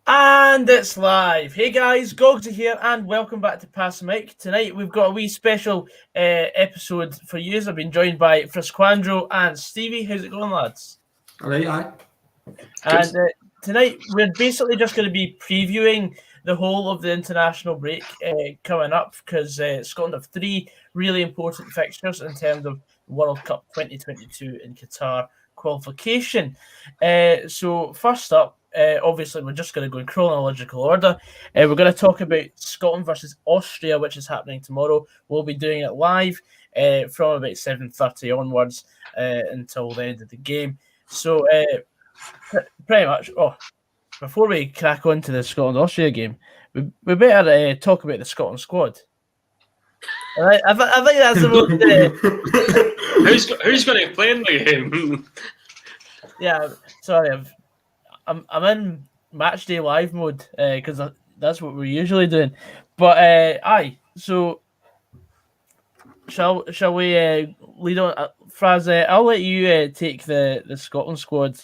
And it's live. Hey guys, Gogsy here, and welcome back to Pass the Mic. Tonight we've got a wee special episode for you. I've been joined by Frisquandro and Stevie. How's it going, lads? All right, aye. And tonight we're basically just going to be previewing the whole of the international break coming up, because Scotland have three really important fixtures in terms of World Cup 2022 in Qatar qualification. So first up, obviously we're just going to go in chronological order. We're going to talk about Scotland versus Austria, which is happening tomorrow. We'll be doing it live from about 7:30 onwards until the end of the game. So pretty much. Oh, before we crack on to the Scotland-Austria game, we better talk about the Scotland squad. I think that's the most. Who's going to play in the game? Yeah, sorry, I'm in match day live mode because that's what we're usually doing. But aye, so shall we lead on? Fraz, I'll let you take the Scotland squad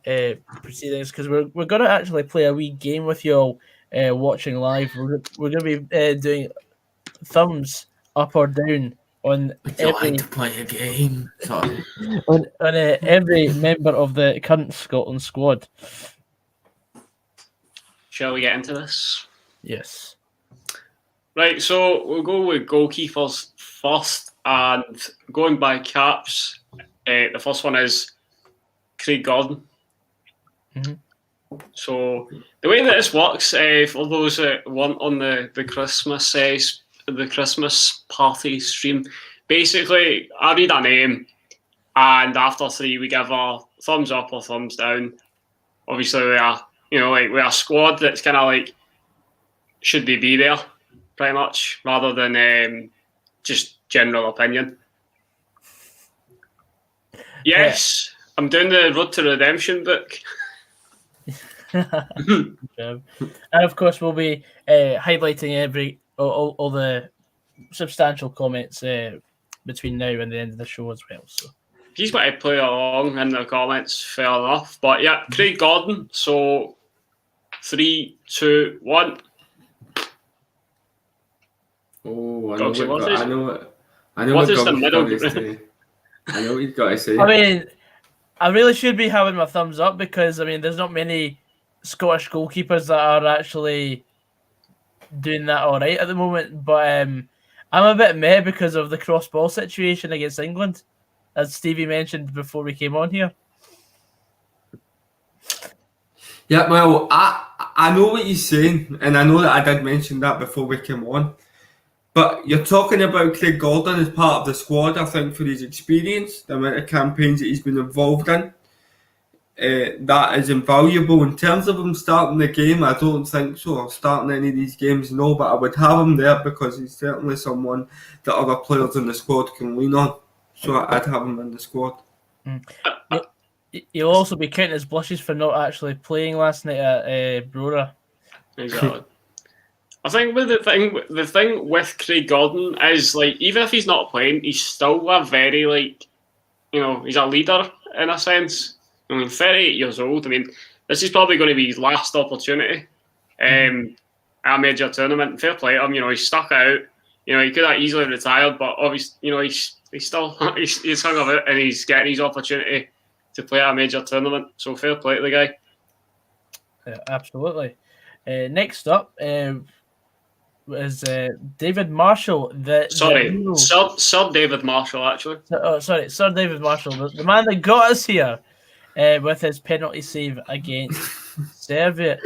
proceedings, because we're going to actually play a wee game with you all watching live. We're going to be doing thumbs up or down on like to play a game. Sorry. on every member of the current Scotland squad. Shall we get into this? Yes. Right, so we'll go with goalkeepers first, and going by caps, the first one is Craig Gordon. Mm-hmm. So the way that this works, for those that weren't on the Christmas party stream, basically I read a name, and after three we give a thumbs up or thumbs down. Obviously we are, we're a squad that's kind of like, should they be there, pretty much, rather than just general opinion. Yes, yeah. I'm doing the Road to Redemption book. And of course we'll be highlighting all the substantial comments between now and the end of the show as well. So if he's got to play along in the comments, fair enough. But yeah, Craig Gordon. So 3, 2, 1. Oh, I know what is the middle? I know what you've got to say. I mean, I really should be having my thumbs up, because there's not many Scottish goalkeepers that are actually doing that all right at the moment. But I'm a bit meh because of the cross ball situation against England, as Stevie mentioned before we came on here. Yeah, well, I know what you're saying, and I know that I did mention that before we came on. But you're talking about Craig Gordon as part of the squad, I think, for his experience, the amount of campaigns that he's been involved in. That is invaluable. In terms of him starting the game, I don't think so. Or starting any of these games, no. But I would have him there because he's certainly someone that other players in the squad can lean on. So I'd have him in the squad. He'll also be counting his blushes for not actually playing last night at Brora. Exactly. I think the thing with Craig Gordon is, like, even if he's not playing, he's still a very, he's a leader in a sense. 38 years old. This is probably going to be his last opportunity at a major tournament. Fair play to him. He's stuck out. He could have easily retired, but obviously, he's still he's hung about, and he's getting his opportunity to play at a major tournament. So fair play to the guy. Yeah, absolutely. Next up is David Marshall. Sir David Marshall, actually. Sir David Marshall, the man that got us here with his penalty save against Serbia.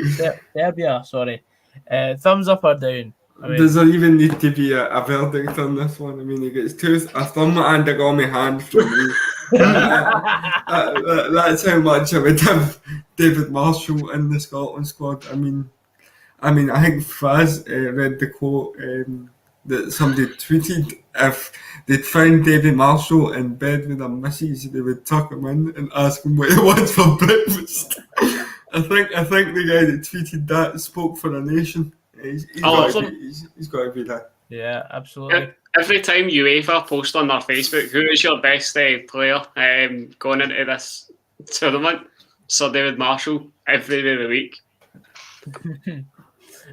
Thumbs up or down? Does there even need to be a verdict on this one? He gets a thumb and a gummy hand from me. That's how much I would have David Marshall in the Scotland squad. I think Fraz read the quote that somebody tweeted. If they'd find David Marshall in bed with a missus, they would tuck him in and ask him what he wants for breakfast. I think the guy that tweeted that spoke for a nation. He's got to be there. Yeah, absolutely. Every time UEFA post on their Facebook, who is your best player going into this tournament? Sir David Marshall, every day of the week.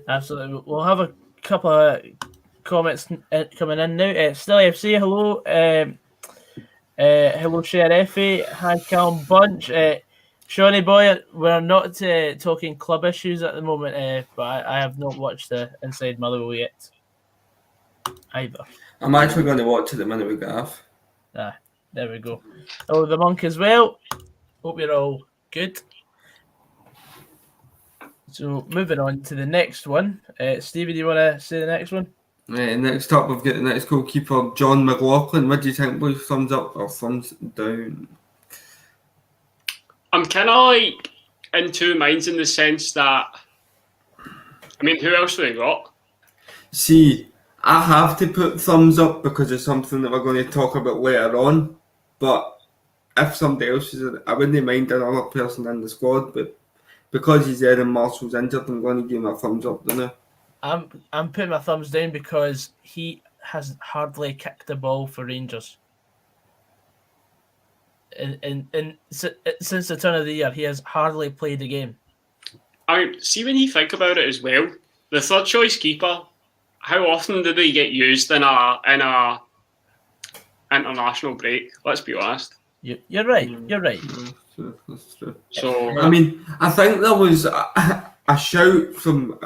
Absolutely. We'll have a couple of comments coming in now. Still FC, hello. Hello, Sheriffy. Hi, Calm Bunch. Shawnee Boy, we're not talking club issues at the moment, but I have not watched the Inside Motherwell yet either. I'm actually going to watch it the minute we get off. There we go. Oh, the Monk as well. Hope you're all good. So, moving on to the next one. Stevie, do you want to say the next one? Next up, we've got the next goalkeeper, John McLaughlin. What do you think, boys? Thumbs up or thumbs down? I'm kind of like in two minds in the sense that, I mean, who else have we got? See, I have to put thumbs up because it's something that we're going to talk about later on. But if somebody else is in it, I wouldn't mind another person in the squad. But because he's there and Marshall's injured, I'm going to give him a thumbs up now. I'm putting my thumbs down because he has hardly kicked the ball for Rangers. Since the turn of the year, he has hardly played a game. I mean, see, when you think about it as well, the third choice keeper, how often do they get used in a international break? Let's be honest. You're right. You're right. That's true. So I mean, I think there was a shout from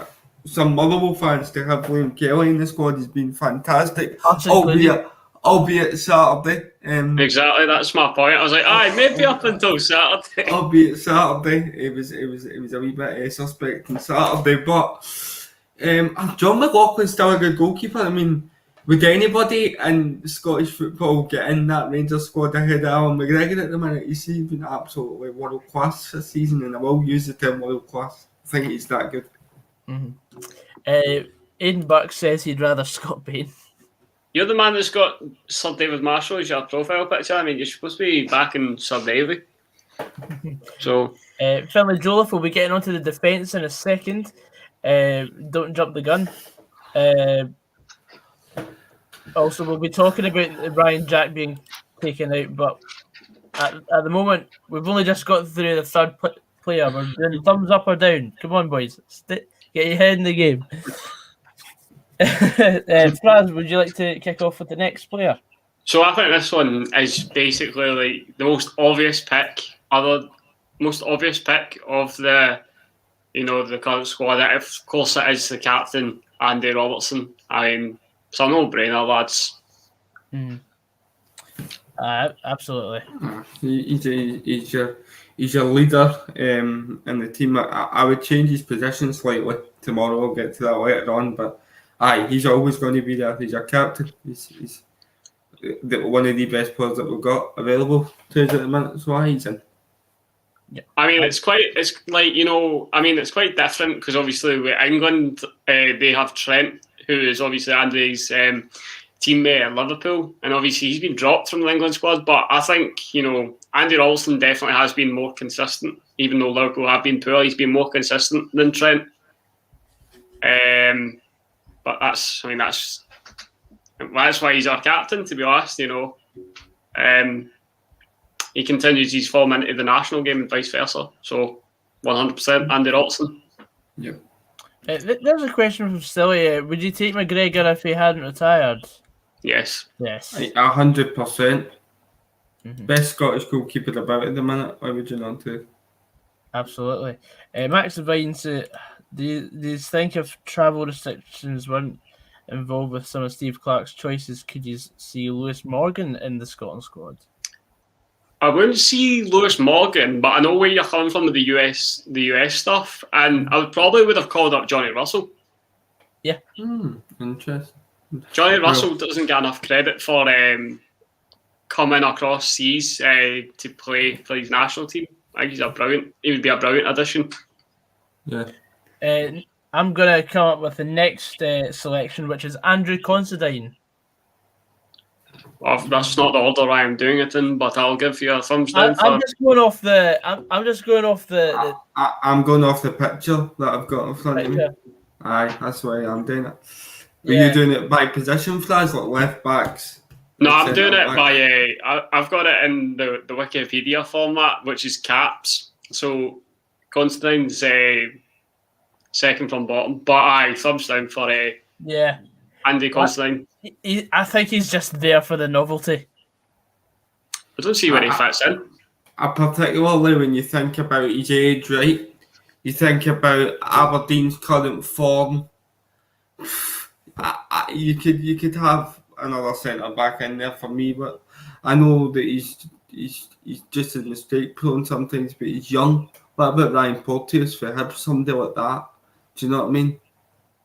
some Motherwell fans to have Liam Kelly in the squad. He's been fantastic, albeit Saturday. Exactly, that's my point. I was like, maybe up until Saturday. Albeit Saturday, it was a wee bit suspect on Saturday, but John McLaughlin's still a good goalkeeper. I mean, would anybody in Scottish football get in that Rangers squad ahead of Alan McGregor at the minute? He's been absolutely world class this season, and I will use the term world class. I think he's that good. Aidan Buck says he'd rather Scott Bain. You're the man that's got Sir David Marshall as your profile picture. I mean, you're supposed to be backing Sir David. So, Finlay Joliffe will be getting onto the defence in a second. Don't jump the gun. Also, we'll be talking about Ryan Jack being taken out, but at the moment, we've only just got through the third player. We're doing thumbs up or down. Come on, boys. Get your head in the game. Fraz, would you like to kick off with the next player? So I think this one is basically like the most obvious pick of the, the current squad. Of course, it is the captain, Andy Robertson. I mean, it's a no-brainer, lads. Absolutely. He's your leader in the team. I would change his position slightly tomorrow. We'll get to that later on, but he's always going to be there. He's our captain. He's one of the best players that we've got available to us at the minute. So he's in. Yeah. I mean, it's quite different because obviously with England, they have Trent, who is obviously Andy's teammate at Liverpool, and obviously he's been dropped from the England squad. But I think, Andy Robertson definitely has been more consistent, even though Liverpool have been poor. He's been more consistent than Trent. But that's why he's our captain, to be honest. He continues his form into the national game and vice versa. So 100% Andy Robertson. Yeah. There's a question from Silly. Would you take McGregor if he hadn't retired? Yes. 100%. Best Scottish goalkeeper about at the minute. Why would you not do? Absolutely. Max Vines, do you think if travel restrictions weren't involved with some of Steve Clarke's choices, could you see Lewis Morgan in the Scotland squad? I wouldn't see Lewis Morgan, but I know where you're coming from with the US stuff, and I would have called up Johnny Russell. Yeah. Interesting. Johnny Russell doesn't get enough credit for coming across seas to play for his national team. I think he would be a brilliant addition. Yeah. I'm going to come up with the next selection, which is Andrew Considine. Well, that's not the order I am doing it in, but I'll give you a thumbs down. I'm just going off the. I'm going off the picture that I've got in front of me. Aye, that's why I'm doing it. Are you doing it by position, Fraz, like left backs? No, I'm doing it by. I've got it in the Wikipedia format, which is caps. So Constantine's second from bottom. But aye, thumbs down for Yeah. Andy Considine. I think he's just there for the novelty. I don't see where he fits in. Particularly when you think about his age, right? You think about Aberdeen's current form. You could have another centre back in there for me, but I know that he's just as mistake prone sometimes, but he's young. What about Ryan Porteous for him? Somebody like that. Do you know what I mean?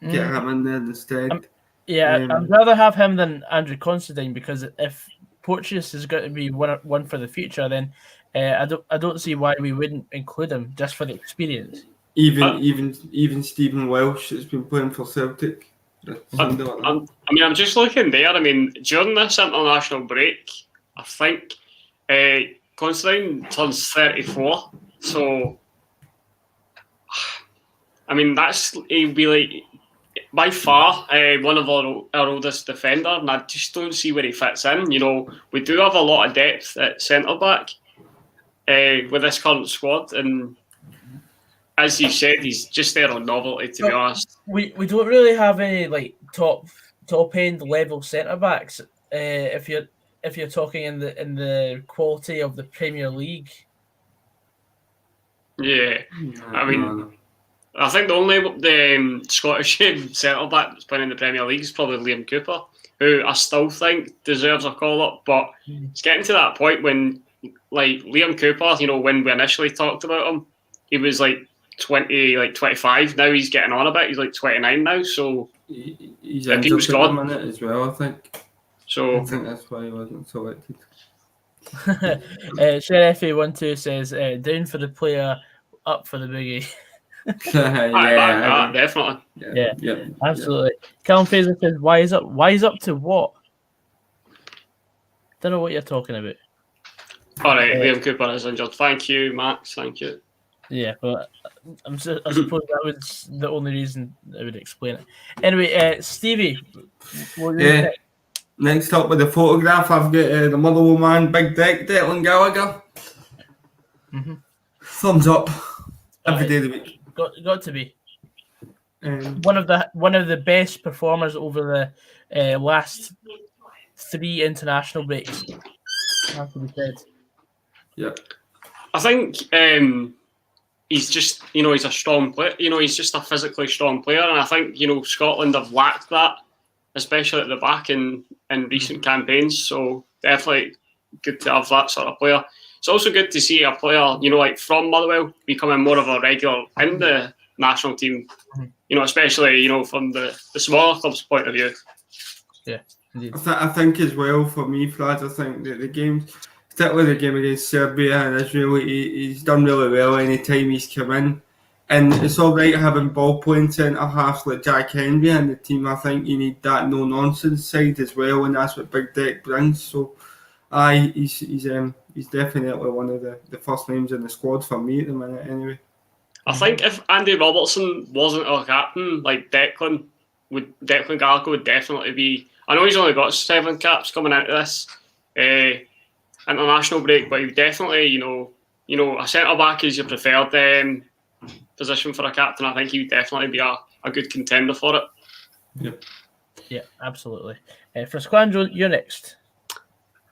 Get him in there instead. I'd rather have him than Andrew Considine, because if Porteous is going to be one for the future, then I don't see why we wouldn't include him just for the experience. Even Stephen Welsh has been playing for Celtic. I'm just looking there. I mean, during this international break, I think Considine turns 34. So, I mean, he'll be like by far one of our oldest defender, and I just don't see where he fits in. You know, we do have a lot of depth at centre back with this current squad, and as you said, he's just there on novelty, to be honest. We don't really have any like top end level centre backs. If you're talking in the quality of the Premier League. Yeah, I mean, I think the only Scottish centre back that's playing in the Premier League is probably Liam Cooper, who I still think deserves a call up. But it's getting to that point when, like, Liam Cooper, you know, when we initially talked about him, he was like 25. Now he's getting on a bit. He's like 29 now. So he's if he was injured gone, at the minute as well, I think. So I think that's why he wasn't selected. Sheriff12 says down for the player, up for the boogie. Definitely. Yeah, absolutely. Callum Fraser says, "Why is up to what?" Don't know what you're talking about. All right, Liam Cooper is injured. Thank you, Max. Thank you. Yeah, but I suppose that was the only reason I would explain it. Anyway, Stevie, what do you think? Next up with the photograph, I've got the Motherwell man, Big Deck, Declan Gallagher. Mm-hmm. Thumbs up every day of the week. Got to be one of the best performers over the last 3 international breaks. Has to be said. Yeah, I think he's just, he's a strong player. He's just a physically strong player, and I think Scotland have lacked that, especially at the back in recent campaigns. So definitely good to have that sort of player. It's also good to see a player, like from Motherwell, becoming more of a regular in the national team. Especially from the smaller clubs' point of view. Yeah, indeed. I think as well for me, Flad, I think that the games, particularly the game against Serbia and Israel, he's done really well any time he's come in. And it's all right having ball playing centre halves like Jack Henry in the team. I think you need that no nonsense side as well, and that's what Big Deck brings. So, he's definitely one of the first names in the squad for me at the minute. Anyway, I think if Andy Robertson wasn't our captain, like Declan Gallagher would definitely be. I know he's only got 7 caps coming out of this international break, but he definitely, a centre back is your preferred position for a captain. I think he would definitely be a good contender for it. Yep. Yeah, absolutely. For Squandro, you're next.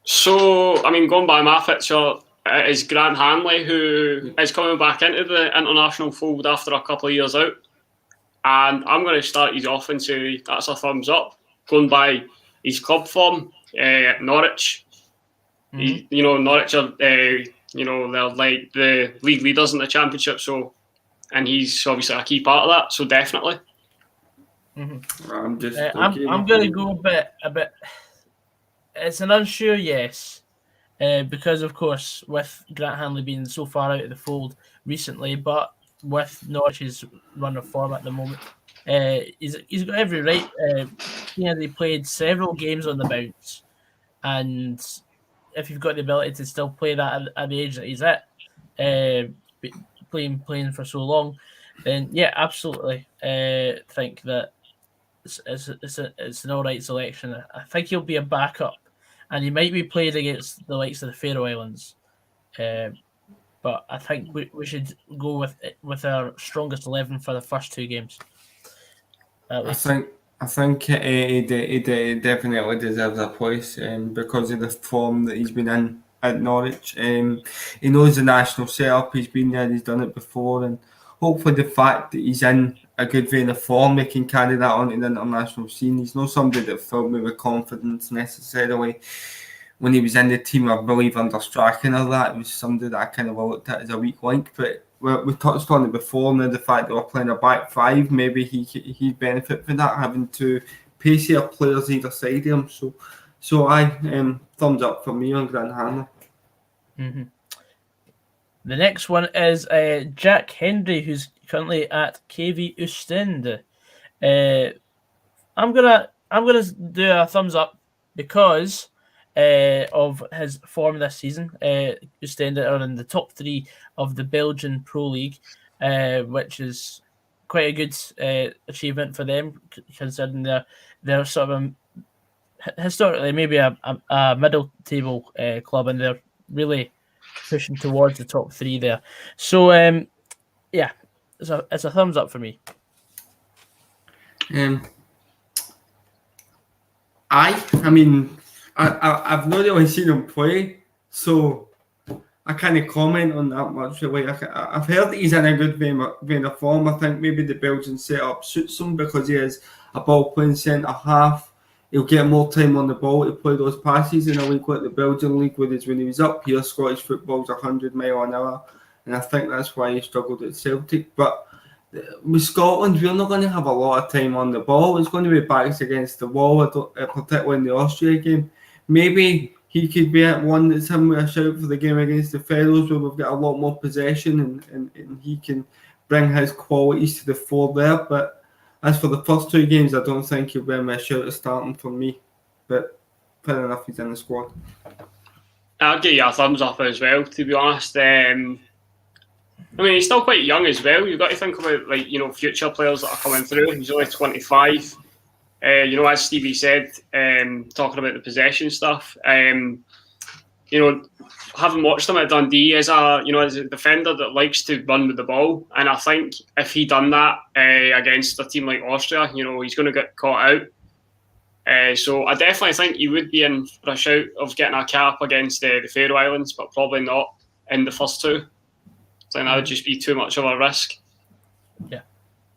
So, I mean, going by my picture, it is Grant Hanley who is coming back into the international fold after a couple of years out. And I'm going to start you off and say that's a thumbs up. Going by his club form, Norwich. Mm-hmm. Norwich are, they're like the league leaders in the championship. So, and he's obviously a key part of that. So definitely. Mm-hmm. I'm going to go a bit. It's an unsure yes, because of course with Grant Hanley being so far out of the fold recently, but with Norwich's run of form at the moment, he's got every right. He played several games on the bounce, and if you've got the ability to still play that at the age that he's at, playing for so long, then yeah, absolutely. Think that it's an all right selection. I think he'll be a backup, and he might be played against the likes of the Faroe Islands. but I think we should go with our strongest 11 for the first 2 games. At least. I think he definitely deserves a place because of the form that he's been in at Norwich. He knows the national setup. He's been there. He's done it before, and hopefully the fact that he's in a good vein of form, they can carry that on to the international scene. He's not somebody that filled me with confidence necessarily when he was in the team. I believe under Strachan or that, it was somebody that I kind of looked at as a weak link, but we touched on it before now, the fact that we're playing a back 5, maybe he'd benefit from that, having 2 pacier players either side of him. So I thumbs up for me on Grant Hanley. Mm-hmm. The next one is Jack Hendry, who's currently at KV Ostend. I'm gonna do a thumbs up because of his form this season. Ostend are in the top 3 of the Belgian Pro League, which is quite a good achievement for them, considering they're sort of historically maybe a middle table club, and they're really pushing towards the top 3 there. So yeah, it's a thumbs up for me. I mean, I've not really seen him play, so I can't comment on that much. Really, I've heard that he's in a good vein of form. I think maybe the Belgian setup suits him because he is a ball-playing centre-half. He'll get more time on the ball to play those passes in a league like the Belgian league, whereas when he was up here, Scottish football's 100 mile an hour, and I think that's why he struggled at Celtic. But with Scotland, we're not going to have a lot of time on the ball. It's going to be backs against the wall, particularly in the Austria game. Maybe he could be at one that's him with a shout for the game against the Fellows, where we've got a lot more possession and he can bring his qualities to the fore there. But as for the first 2 games, I don't think he'll be a shout of starting for me. But fair enough, he's in the squad. I'll give you a thumbs up as well, to be honest. I mean, he's still quite young as well. You've got to think about future players that are coming through. He's only 25. As Stevie said, talking about the possession stuff. Having watched him at Dundee as a defender that likes to run with the ball, and I think if he done that against a team like Austria, he's going to get caught out. So I definitely think he would be in for a shout of getting a cap against the Faroe Islands, but probably not in the first 2. I think that would just be too much of a risk. Yeah,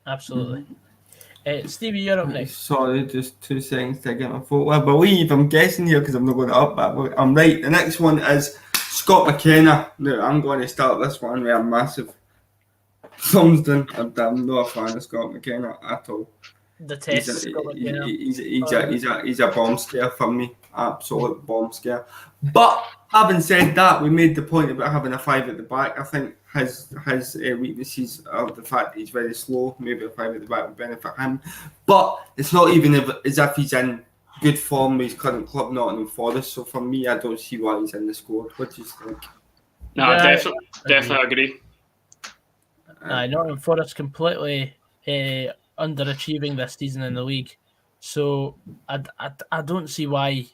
absolutely. Stevie, you're up next. Sorry, just 2 seconds to get my photo. I believe, I'm guessing here because I'm not going to up, but I'm right. The next one is Scott McKenna. Now, I'm going to start this one with a massive thumbs down. I'm not a fan of Scott McKenna at all. The test. He's a bomb scare for me. Absolute bomb scare. But having said that, we made the point about having a 5 at the back. I think his weaknesses are the fact that he's very slow. Maybe a 5 at the back would benefit him. But it's not even as if he's in good form with his current club, Nottingham Forest. So for me, I don't see why he's in the squad. What do you think? No, yeah, definitely agree. Nottingham Forest completely underachieving this season in the league. So I don't see why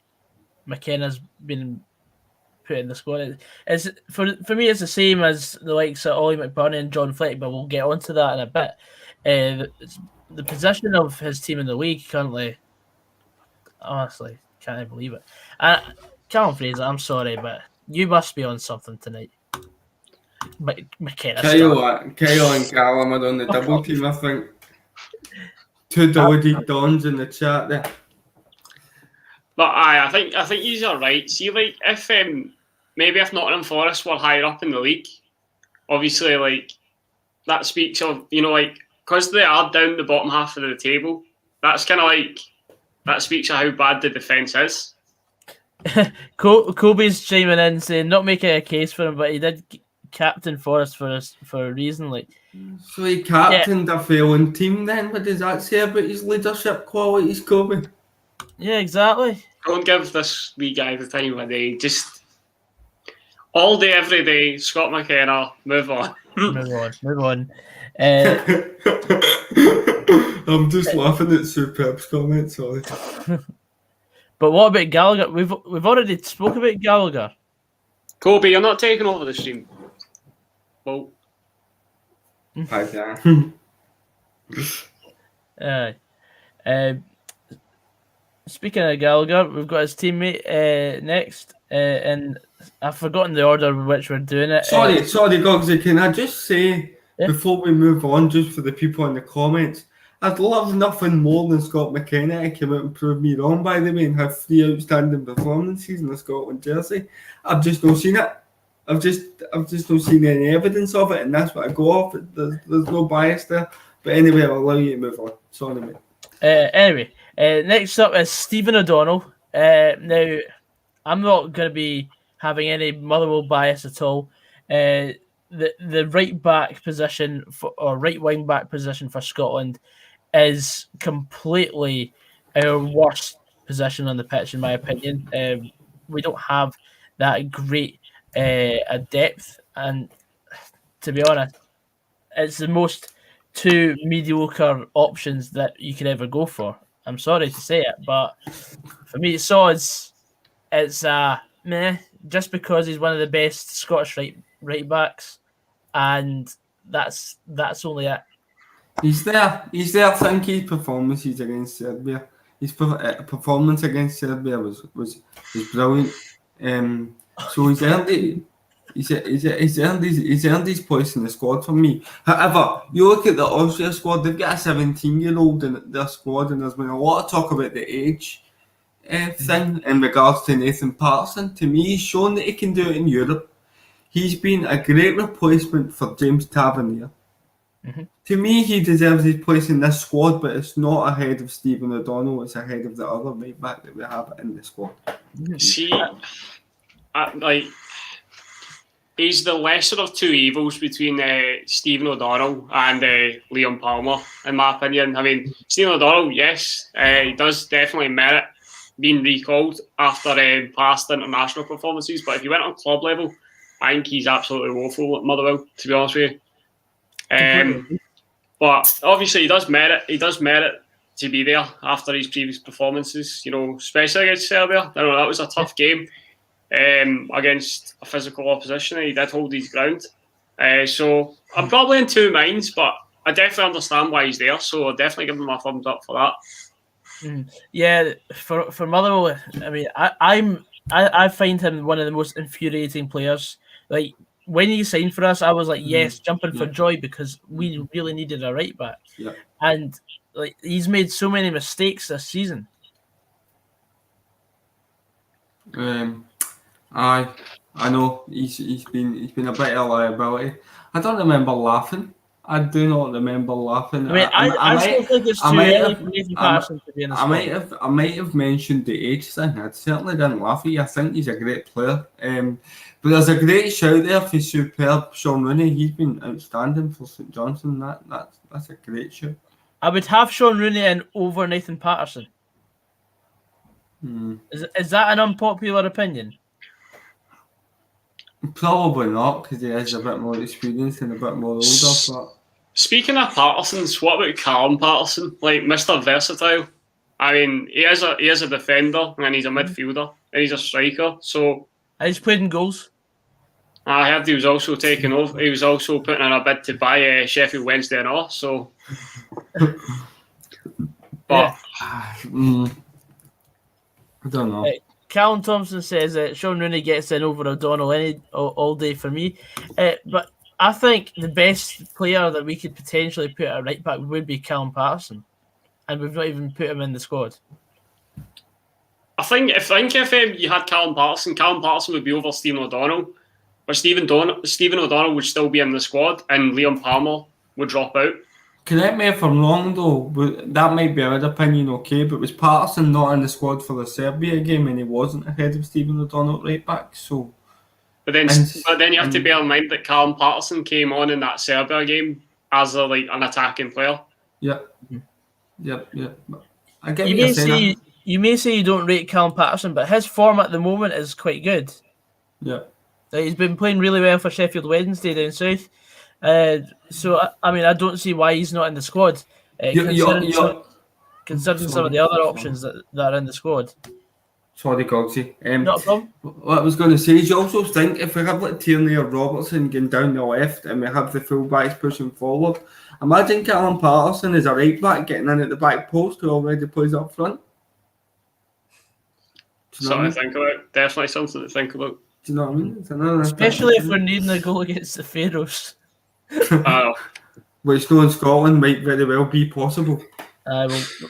McKenna's been put in the squad. It's for me, it's the same as the likes of Ollie McBurney and John Fleck, but we'll get onto that in a bit. The position of his team in the league currently, honestly, can't believe it. Callum Fraser, I'm sorry, but you must be on something tonight. But McKenna, Kyle and Callum are on the double team, I think. 2 Dodgy Dons in the chat there. But I think you're right. See, if maybe if Nottingham Forest were higher up in the league, obviously, that speaks of because they are down the bottom half of the table. That's kind of that speaks of how bad the defence is. Coby's chiming in saying not making a case for him, but he did captain Forest for a reason. So he captained a failing team. Then what does that say about his leadership qualities, Coby? Yeah, exactly. Don't give this wee guy the time of day. Just all day, every day. Scott McKenna, move on. move on. I'm just laughing at Superb's comments. Sorry. But what about Gallagher? We've already spoke about Gallagher. Coby, you're not taking over the stream. bolt. Speaking of Gallagher, we've got his teammate next, and I've forgotten the order in which we're doing it. Sorry, Gogsy, can I just say, before we move on, just for the people in the comments, I'd love nothing more than Scott McKenna to come out and prove me wrong, by the way, and have 3 outstanding performances in the Scotland jersey. I've just not seen it. I've just not seen any evidence of it, and that's what I go off. There's no bias there. But anyway, I'll allow you to move on. Sorry, mate. Anyway, next up is Stephen O'Donnell. Now, I'm not going to be having any Motherwell bias at all. The right back position or right wing back position for Scotland is completely our worst position on the pitch, in my opinion. We don't have that great a depth, and to be honest, it's the most 2 mediocre options that you could ever go for. I'm sorry to say it, but for me, it's meh, just because he's one of the best Scottish right backs, and that's only it. He's there. I think his performances against Serbia, his performance against Serbia was brilliant. So he's earned it. He's earned his place in the squad for me. However, you look at the Austria squad; they've got a 17-year-old in their squad, and there's been a lot of talk about the age thing in regards to Nathan Patterson. To me, he's shown that he can do it in Europe. He's been a great replacement for James Tavernier. Mm-hmm. To me, he deserves his place in this squad, but it's not ahead of Stephen O'Donnell. It's ahead of the other right back that we have in the squad. See, he's the lesser of 2 evils between Stephen O'Donnell and Liam Palmer, in my opinion. I mean, Stephen O'Donnell, yes, he does definitely merit being recalled after past international performances, but if you went on club level, I think he's absolutely woeful at Motherwell, to be honest with you. But obviously, he does merit to be there after his previous performances, especially against Serbia. I know that was a tough game against a physical opposition, and he did hold his ground. So I'm probably in 2 minds, but I definitely understand why he's there. So I'll definitely give him a thumbs up for that. Yeah, for Motherwell, I mean, I find him one of the most infuriating players. Like, when he signed for us, I was like, yes, jumping for joy, because we really needed a right back. Yeah. And like, he's made so many mistakes this season. I know he's been a bit of a liability. I don't remember laughing. I do not remember laughing. I mean, I still think it's too early for Nathan Patterson to be in the squad. I might have mentioned the age thing. I certainly didn't laugh at you. I think he's a great player. But there's a great shout there for superb Sean Rooney. He's been outstanding for St Johnstone. That's a great shout. I would have Sean Rooney in over Nathan Patterson. Is that an unpopular opinion? Probably not, because he has a bit more experience and a bit more older. But speaking of Pattersons, what about Callum Patterson? Like Mr. Versatile. I mean, he is a defender, and he's a midfielder, and he's a striker. So he's played in goals. I heard he was also taking over. He was also putting in a bid to buy Sheffield Wednesday and all. So, but I don't know. Callum Thompson says that Sean Rooney gets in over O'Donnell all day for me. But I think the best player that we could potentially put at right back would be Callum Patterson, and we've not even put him in the squad. I think if you had Callum Patterson would be over Stephen O'Donnell, but Stephen O'Donnell would still be in the squad, and Liam Palmer would drop out. Correct me if I'm wrong though, but that might be our opinion, okay, but was Patterson not in the squad for the Serbia game and he wasn't ahead of Stephen O'Donnell right back? So But then you have to bear in mind that Callum Patterson came on in that Serbia game as an attacking player. Yep. I get you may say you don't rate Callum Patterson, but his form at the moment is quite good. Yeah. He's been playing really well for Sheffield Wednesday down south. So I mean, I don't see why he's not in the squad. Considering some of the other options that are in the squad. Sorry, Gogsy. Not a problem. What I was going to say is you also think if we have like Tierney or Robertson going down the left and we have the full-backs pushing forward, imagine Callum Patterson as a right-back getting in at the back post who already plays up front. Something to think about. Definitely something to think about. Do you know what I mean? It's another Especially if we're needing a goal against the Faroes. Which no in Scotland might very well be possible.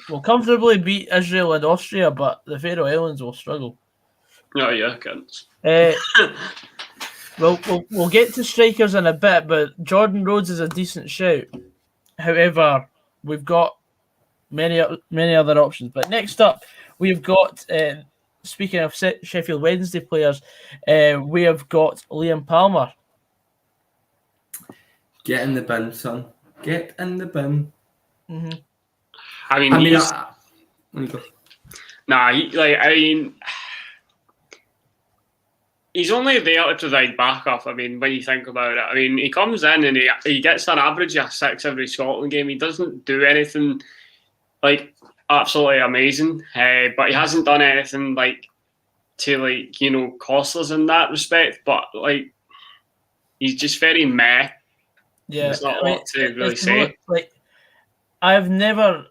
We'll comfortably beat Israel and Austria, but the Faroe Islands will struggle. Oh yeah, can't. We'll get to strikers in a bit, but Jordan Rhodes is a decent shout. However, we've got many other options. But next up, we've got, speaking of Sheffield Wednesday players, we have got Liam Palmer. Get in the bin, son. Get in the bin. Mm-hmm. I mean, he's only there to provide backup. I mean, when you think about it, I mean, he comes in and he gets an average of 6 every Scotland game. He doesn't do anything like absolutely amazing, but he hasn't done anything to cost us in that respect. But he's just very meh. Yeah, there's not a lot to really say. I've never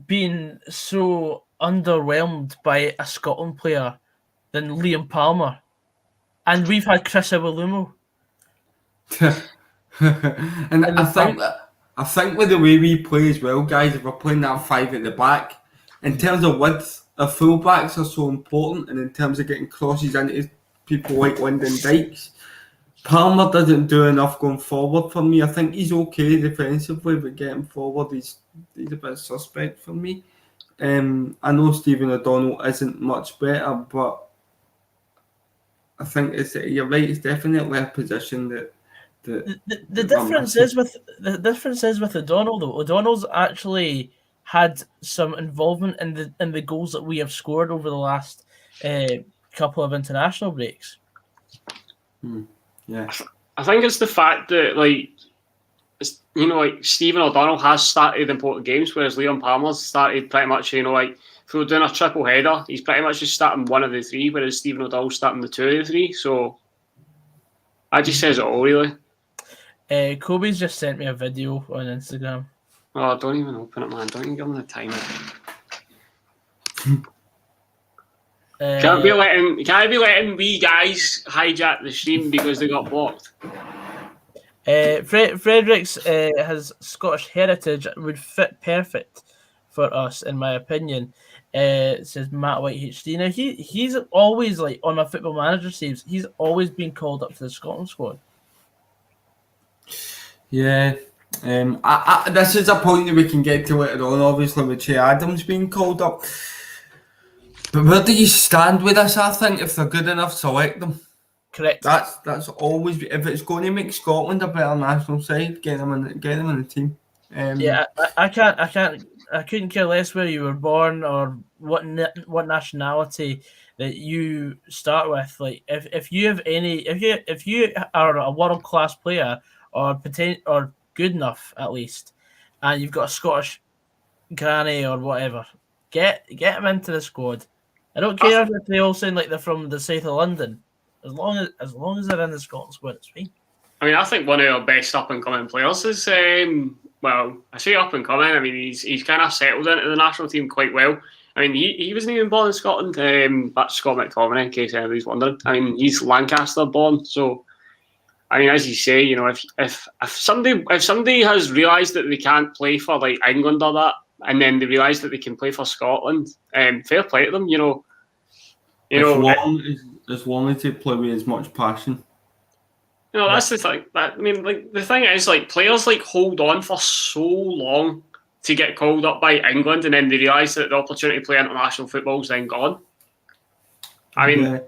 been so underwhelmed by a Scotland player than Liam Palmer, and we've had Chris Iwelumo. And I think with the way we play as well, guys, if we're playing that 5 at the back, in terms of width, our full-backs are so important, and in terms of getting crosses into people like Lyndon Dykes, Palmer doesn't do enough going forward for me. I think he's okay defensively, but getting forward, he's a bit suspect for me. I know Stephen O'Donnell isn't much better, but I think you're right. It's definitely a position that. The difference is with O'Donnell though. O'Donnell's actually had some involvement in the goals that we have scored over the last couple of international breaks. Yeah, I think it's the fact that Stephen O'Donnell has started important games, whereas Liam Palmer's started pretty much if we were doing a triple header, he's pretty much just starting one of the 3, whereas Stephen O'Donnell's starting the 2 of the 3. So that just says it all, really. Coby's just sent me a video on Instagram. Oh, don't even open it, man. Don't even give him the time. Can't be letting wee guys hijack the stream because they got blocked. Fredericks has Scottish heritage, would fit perfect for us, in my opinion. Says Matt White HD. Now he's always on my Football Manager saves. He's always been called up to the Scotland squad. Yeah. This is a point that we can get to later on, obviously, with Che Adams being called up. But where do you stand with this? I think if they're good enough, select them. Correct. That's always, if it's going to make Scotland a better national side, get them in the team. I couldn't care less where you were born or what nationality that you start with. If you are a world class player or good enough at least, and you've got a Scottish granny or whatever, get them into the squad. I don't care if they all sound like they're from the south of London. As long as they're in the Scotland squad, it's fine. I mean, I think one of our best up and coming players is I say up and coming. I mean, he's kind of settled into the national team quite well. I mean, he wasn't even born in Scotland. That's Scott McTominay, in case anybody's wondering. I mean, he's Lancaster born, so. I mean, as you say, if somebody has realised that they can't play for England or that, and then they realise that they can play for Scotland, fair play to them. As long as they play with as much passion. That's the thing. The thing is, players hold on for so long to get called up by England, and then they realise that the opportunity to play international football is then gone. I mean. Yeah.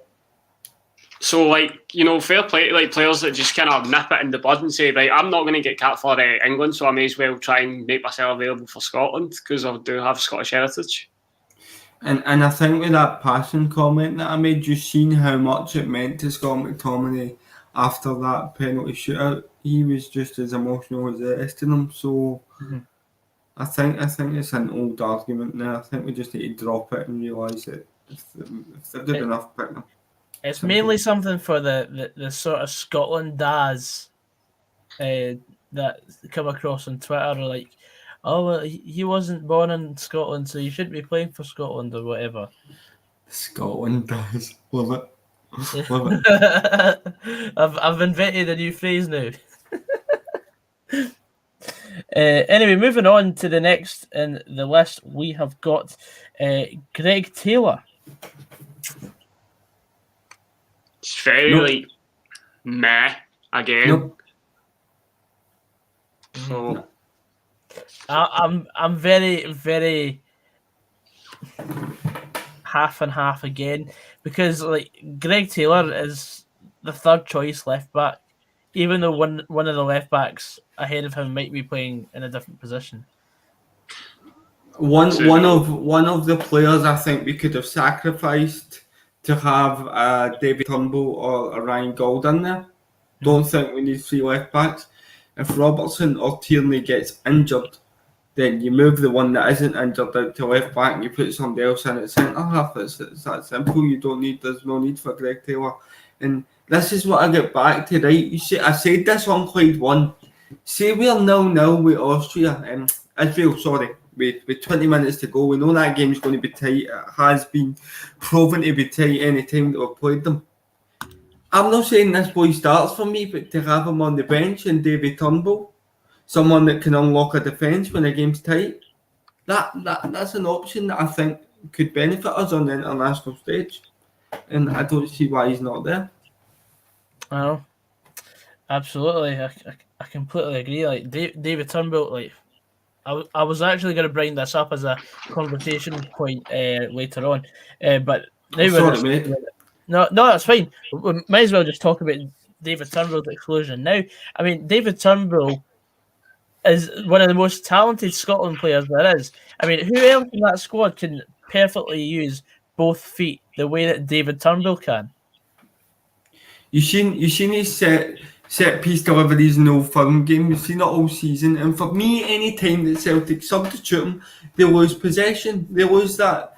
So, fair play to players that just kind of nip it in the bud and say, right, I'm not going to get capped for England, so I may as well try and make myself available for Scotland because I do have Scottish heritage. And I think with that passion comment that I made, you seen how much it meant to Scott McTominay after that penalty shootout. He was just as emotional as the rest of them. So I think it's an old argument now. I think we just need to drop it and realise that if they're good enough, pick them. It's mainly something for the sort of Scotland dads that come across on Twitter, like, oh, well, he wasn't born in Scotland, so you shouldn't be playing for Scotland or whatever. Scotland dads, love it. Love it. I've invented a new phrase now. Anyway, moving on to the next in the list, we have got Greg Taylor. It's very like meh again. Nope. So I'm very, very half and half again, because like Greg Taylor is the third choice left back, even though one of the left backs ahead of him might be playing in a different position. One of the players I think we could have sacrificed to have David Turnbull or a Ryan Gould in there. Don't think we need 3 left backs. If Robertson or Tierney gets injured, then you move the one that isn't injured out to left back and you put somebody else in at centre half. It's that simple. There's no need for Greg Taylor. And this is what I get back to, right? You see, I said this on Clyde 1. Say we're 0-0 with Austria, Israel, sorry, with 20 minutes to go. We know that game's going to be tight. It has been proven to be tight any time that we've played them. I'm not saying this boy starts for me, but to have him on the bench and David Turnbull, someone that can unlock a defence when the game's tight, that's an option that I think could benefit us on the international stage. And I don't see why he's not there. Oh, absolutely. I completely agree. Like David Turnbull, like I was actually going to bring this up as a conversation point later on, but now sorry, mate. No, that's fine. We might as well just talk about David Turnbull's exclusion now. I mean, David Turnbull is one of the most talented Scotland players there is. I mean, who else in that squad can perfectly use both feet the way that David Turnbull can? You seen his set piece deliveries in the Old Firm game. You've seen it all season. And for me, any time that Celtic substitute him, they lose possession. They lose that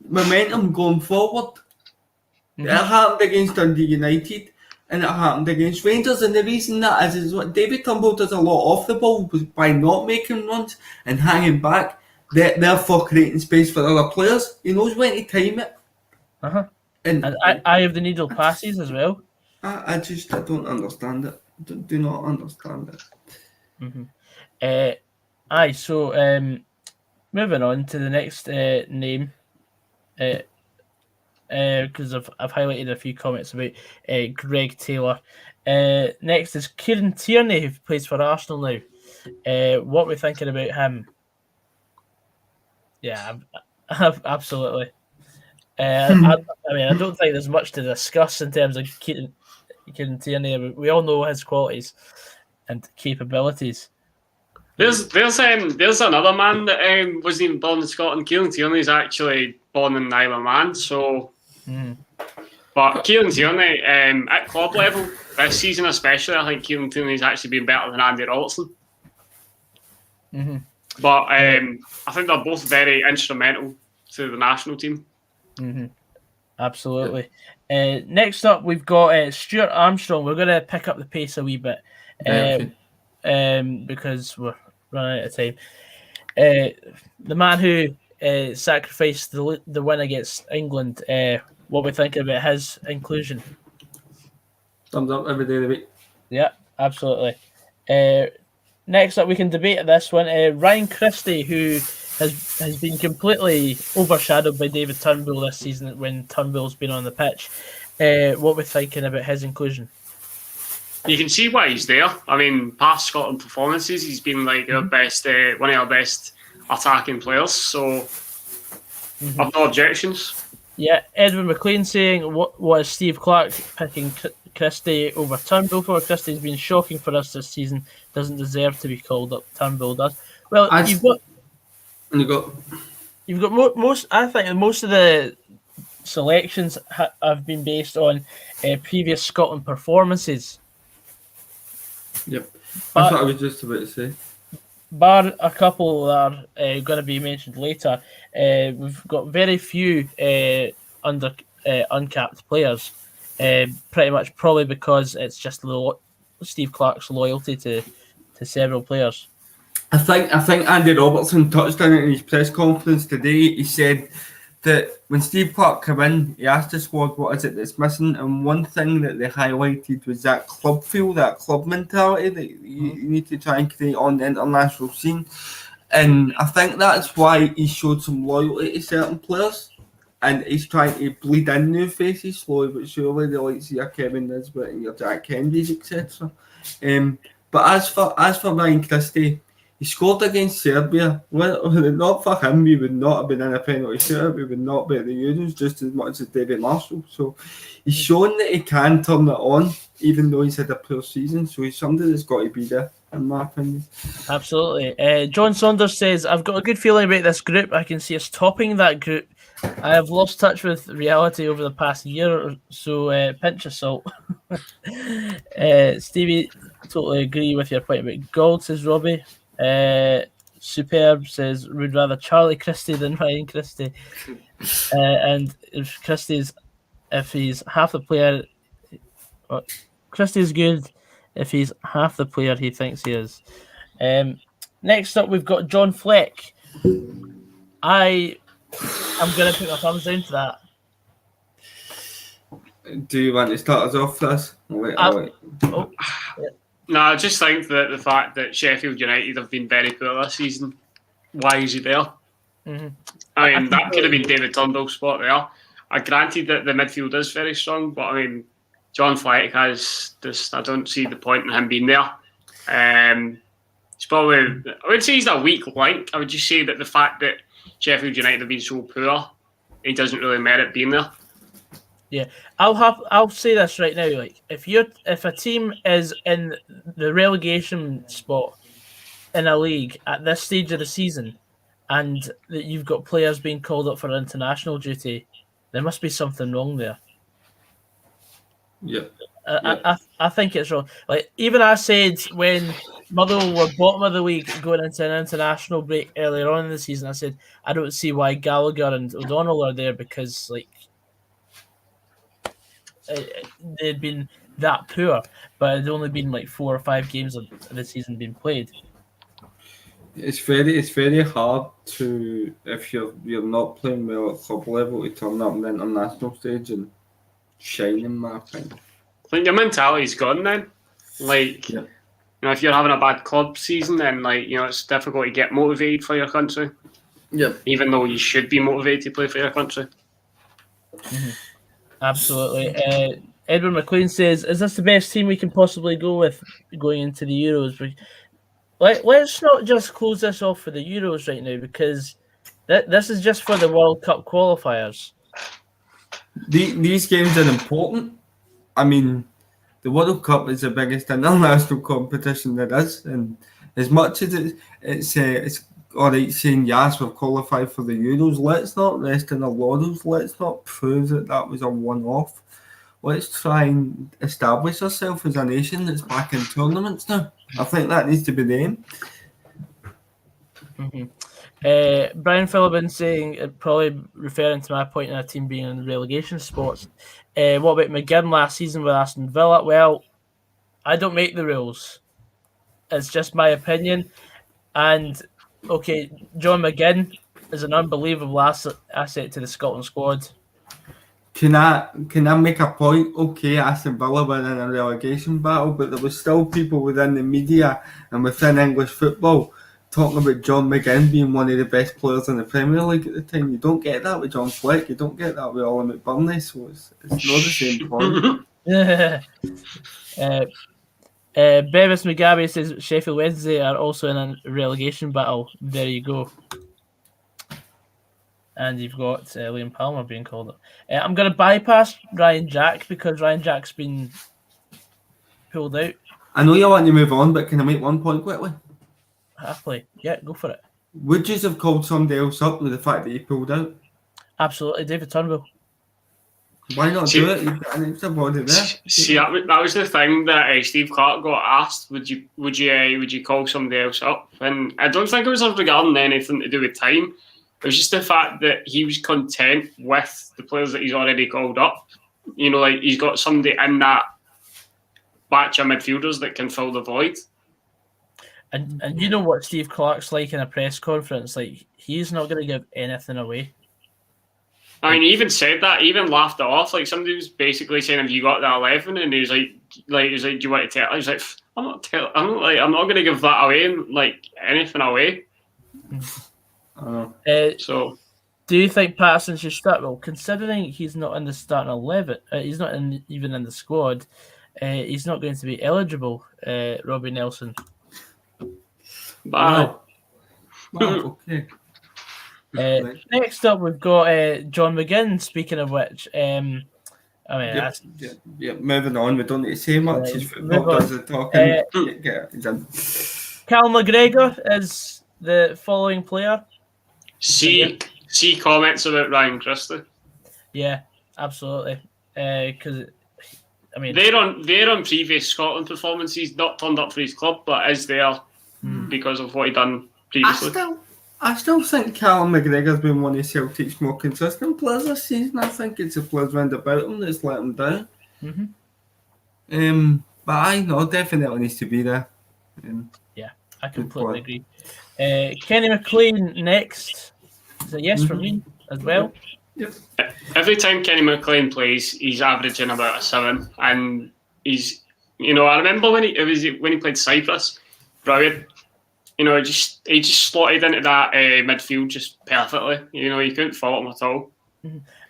momentum going forward. Mm-hmm. It happened against Dundee United and it happened against Rangers. And the reason that is what David Turnbull does a lot off the ball by not making runs and hanging back, therefore creating space for other players. He knows when to time it. Uh-huh. And I have the needle passes as well. I don't understand it. Do not understand it. Mm-hmm. So moving on to the next name, because I've highlighted a few comments about Greg Taylor. Next is Kieran Tierney, who plays for Arsenal now. What are we thinking about him? Yeah, absolutely. I mean, I don't think there's much to discuss in terms of Kieran Tierney. We all know his qualities and capabilities. There's another man that wasn't even born in Scotland. Kieran Tierney's actually born in Isle of Man. So, but Kieran Tierney at club level this season, especially, I think Kieran Tierney's actually been better than Andy Robertson. Mm-hmm. But I think they're both very instrumental to the national team. Mm-hmm. Absolutely. Next up, we've got Stuart Armstrong. We're going to pick up the pace a wee bit because we're running out of time. The man who sacrificed the win against England. What we think about his inclusion? Thumbs up every day of the week. Yeah, absolutely. Next up, we can debate this one. Ryan Christie, who has been completely overshadowed by David Turnbull this season when Turnbull's been on the pitch. What we're thinking about his inclusion? You can see why he's there. I mean, past Scotland performances, he's been like our best, one of our best attacking players. So, I've no objections. Yeah, Edwin McLean saying, what is Steve Clark picking Christie over Turnbull for? Christie's been shocking for us this season. Doesn't deserve to be called up. Turnbull does. Well, you've got most. I think most of the selections have been based on previous Scotland performances. Yep, that's what I was just about to say. bar a couple that are going to be mentioned later, we've got very few uncapped players. Pretty much probably because it's just Steve Clarke's loyalty to several players. I think Andy Robertson touched on it in his press conference today. He said that when Steve Clarke came in, he asked the squad what is it that's missing, and one thing that they highlighted was that club feel, that club mentality that you need to try and create on the international scene. And I think that's why he showed some loyalty to certain players, and he's trying to bleed in new faces slowly but surely, the likes of your Kevin Nisbet and your Jack Kennedys, etc. But as for Ryan Christie, he scored against Serbia. Well, not for him, we would not have been in a penalty shootout. We would not be at the Euros just as much as David Marshall. So he's shown that he can turn it on, even though he's had a poor season. So he's somebody that's got to be there, in my opinion. Absolutely. John Saunders says, I've got a good feeling about this group. I can see us topping that group. I have lost touch with reality over the past year or so. Pinch of salt. Stevie, totally agree with your point about gold, says Robbie. Superb says, would rather Charlie Christie than Ryan Christie. And if he's half the player, Christie's good if he's half the player he thinks he is. Next up, we've got John Fleck. I'm going to put my thumbs down to that. Do you want to start us off this? No, I just think that the fact that Sheffield United have been very poor this season, why is he there? Mm-hmm. I mean, that could have been David Turnbull's spot there. I granted that the midfield is very strong, but I mean, John Fleck has just, I don't see the point in him being there. It's probably, I would say he's a weak link. I would just say that the fact that Sheffield United have been so poor, he doesn't really merit being there. Yeah, I'll say this right now. Like, if a team is in the relegation spot in a league at this stage of the season, and that you've got players being called up for international duty, there must be something wrong there. Yeah. I think it's wrong. Like, even I said when Motherwell were bottom of the league going into an international break earlier on in the season, I said I don't see why Gallagher and O'Donnell are there, because like they'd been that poor, but it'd only been like 4 or 5 games of the season being played. It's very hard to, if you're not playing well at club level, to turn up on the international stage and shine, in my opinion. I think your mentality's gone then. Like, yeah. You know, if you're having a bad club season, then like, you know, it's difficult to get motivated for your country. Yeah. Even though you should be motivated to play for your country. Mm-hmm. Absolutely. Edward McLean says, is this the best team we can possibly go with going into the Euros? Let's not just close this off for the Euros right now, because this is just for the World Cup qualifiers. These games are important. I mean, the World Cup is the biggest international competition there is, and as much as it's all right saying yes, we've qualified for the Euros, let's not rest in our laurels. Let's not prove that was a one-off. Let's try and establish ourselves as a nation that's back in tournaments now. I think that needs to be the aim. Mm-hmm. Brian Phillippin saying, probably referring to my point in a team being in relegation spots. What about McGinn last season with Aston Villa? Well, I don't make the rules. It's just my opinion. And, okay, John McGinn is an unbelievable asset to the Scotland squad. Can I make a point? Okay, Aston Villa were in a relegation battle, but there was still people within the media and within English football talking about John McGinn being one of the best players in the Premier League at the time. You don't get that with John Fleck. You don't get that with Ollie McBurney, so it's not the same point. Bevis Mugabe says Sheffield Wednesday are also in a relegation battle. There you go. And you've got Liam Palmer being called up. I'm going to bypass Ryan Jack because Ryan Jack's been pulled out. I know you want to move on, but can I make one point quickly? Happily. Yeah, go for it. Would you have called somebody else up with the fact that he pulled out? Absolutely. David Turnbull. Why not do it? It's already there. See, that was the thing that Steve Clark got asked. Would you call somebody else up? And I don't think it was regarding anything to do with time. It was just the fact that he was content with the players that he's already called up. Like he's got somebody in that batch of midfielders that can fill the void. And you know what Steve Clark's like in a press conference? Like, he's not going to give anything away. I mean, he even said that, he even laughed it off. Like, somebody was basically saying, "Have you got that 11?" And he was like, "Do you want to tell?" He was like, I'm not going to give that away, like anything away. So, do you think Patterson should start? Well, considering he's not in the starting 11, he's not even in the squad. He's not going to be eligible. Robbie Nelson. Wow. Okay. Next up, we've got John McGinn. Speaking of which, moving on. We don't need to say much. His football does the talking. Cal McGregor is the following player. See comments about Ryan Christie. Yeah, absolutely. Because I mean, they're on previous Scotland performances, not turned up for his club, but is there because of what he done previously. I still think Callum McGregor's been one of Celtic's more consistent players this season. I think it's the players round about him that's let him down. But I know definitely needs to be there. Yeah, I completely agree. Kenny McLean next. Is a yes from me as well. Yep. Every time Kenny McLean plays, he's averaging about a 7, and he's. I remember when he played Cyprus, brilliant. He just slotted into that midfield just perfectly. You couldn't fault him at all.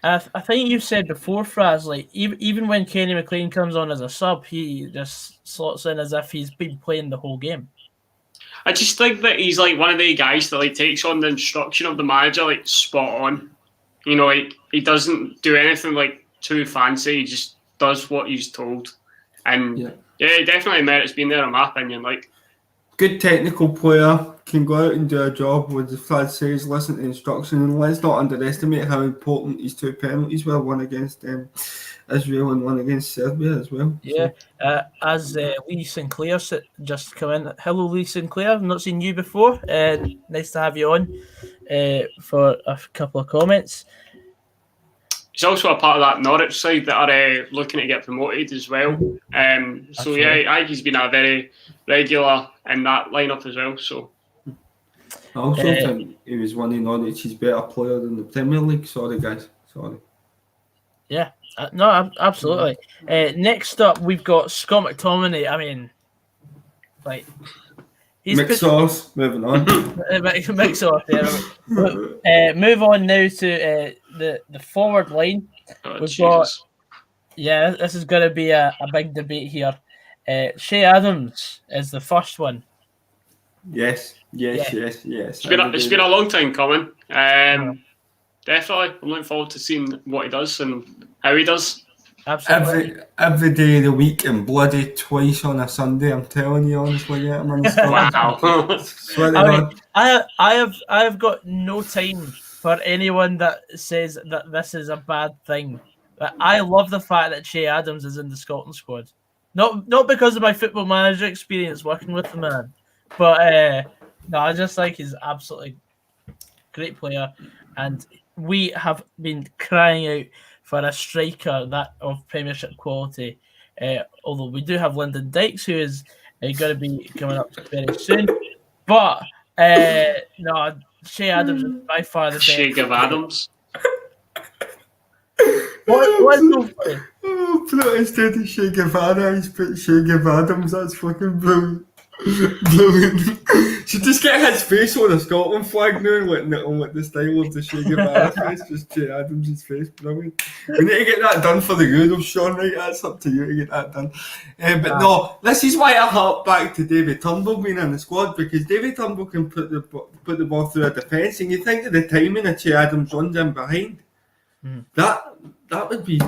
I think you said before, Fraz, like even when Kenny McLean comes on as a sub, he just slots in as if he's been playing the whole game. I just think that he's like one of the guys that like takes on the instruction of the manager like spot on. Like he doesn't do anything like too fancy. He just does what he's told, and yeah he definitely merits being there in my opinion. Like. Good technical player, can go out and do a job with the Flag says, listen to instruction, and let's not underestimate how important these 2 penalties were, one against Israel and one against Serbia as well. Yeah, as Lee Sinclair just come in. Hello, Lee Sinclair. I've not seen you before. Nice to have you on for a couple of comments. He's also a part of that Norwich side that are looking to get promoted as well. So yeah, I think he's been a very regular in that lineup as well. So I also think he was one of Norwich's better players in the Premier League. Sorry, guys. Sorry. Yeah, no, absolutely. Next up, we've got Scott McTominay. I mean, like. Mix sauce. Moving on. Mix sauce. Yeah. Move on now to the forward line. We've got. Yeah, this is going to be a big debate here. Shea Adams is the first one. Yes. It's been a long time coming. Definitely, I'm looking forward to seeing what he does and how he does. Absolutely. Every day of the week and bloody twice on a Sunday. I'm telling you honestly, yeah, man. Wow. I have got no time for anyone that says that this is a bad thing. But I love the fact that Shea Adams is in the Scotland squad. Not because of my Football Manager experience working with the man, but no, I just think he's absolutely great player, and we have been crying out for a striker that of Premiership quality. Although we do have Lyndon Dykes, who is going to be coming up very soon, but no, Shea Adams is by far the best. Shea Adams. What's so funny? Instead of Shea Guevara, he's put Shea Adams. That's fucking brilliant. Brilliant. Should just get his face on a Scotland flag now, like the style of the Shea Guevara face, just Shea Adams' face. Brilliant. We need to get that done for the Euros, Sean, right? That's up to you to get that done. But no, this is why I harp back to David Turnbull being in the squad, because David Turnbull can put the ball through a defence, and you think of the timing of Shea Adams runs in behind. That'd be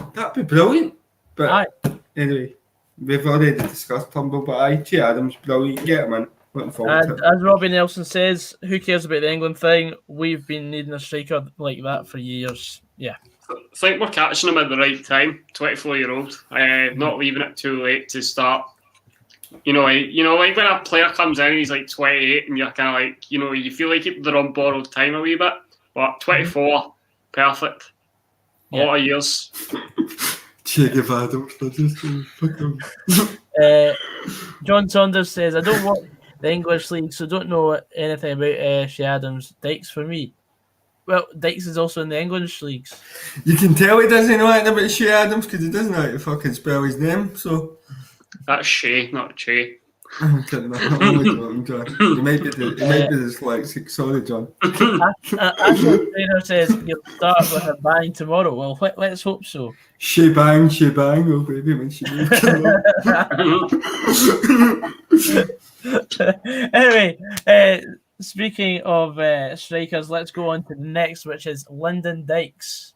brilliant. But anyway, we've already discussed Turnbull, but Shea Adams, brilliant. Get him in. Looking forward to it. As Robbie Nelson says, who cares about the England thing? We've been needing a striker like that for years. Yeah, think we're catching him at the right time. 24-year-old, not leaving it too late to start. Like when a player comes in, he's like 28, and you're kind of like, you feel like they're on borrowed time a wee bit. But 24, perfect. A lot of years. John Saunders says, I don't watch the English league, so don't know anything about Shea Adams. Dykes for me. Well, Dykes is also in the English leagues. You can tell he doesn't know anything about Shea Adams because he doesn't know how to fucking spell his name, so... That's Shea, not Che. I'm kidding. I'm only joking, John. He might be dyslexic. Sorry, John. Ashley Trainer says you'll start with a bang tomorrow. Well, let's hope so. Shebang, oh baby, when she moves. Anyway, speaking of strikers, let's go on to the next, which is Lyndon Dykes.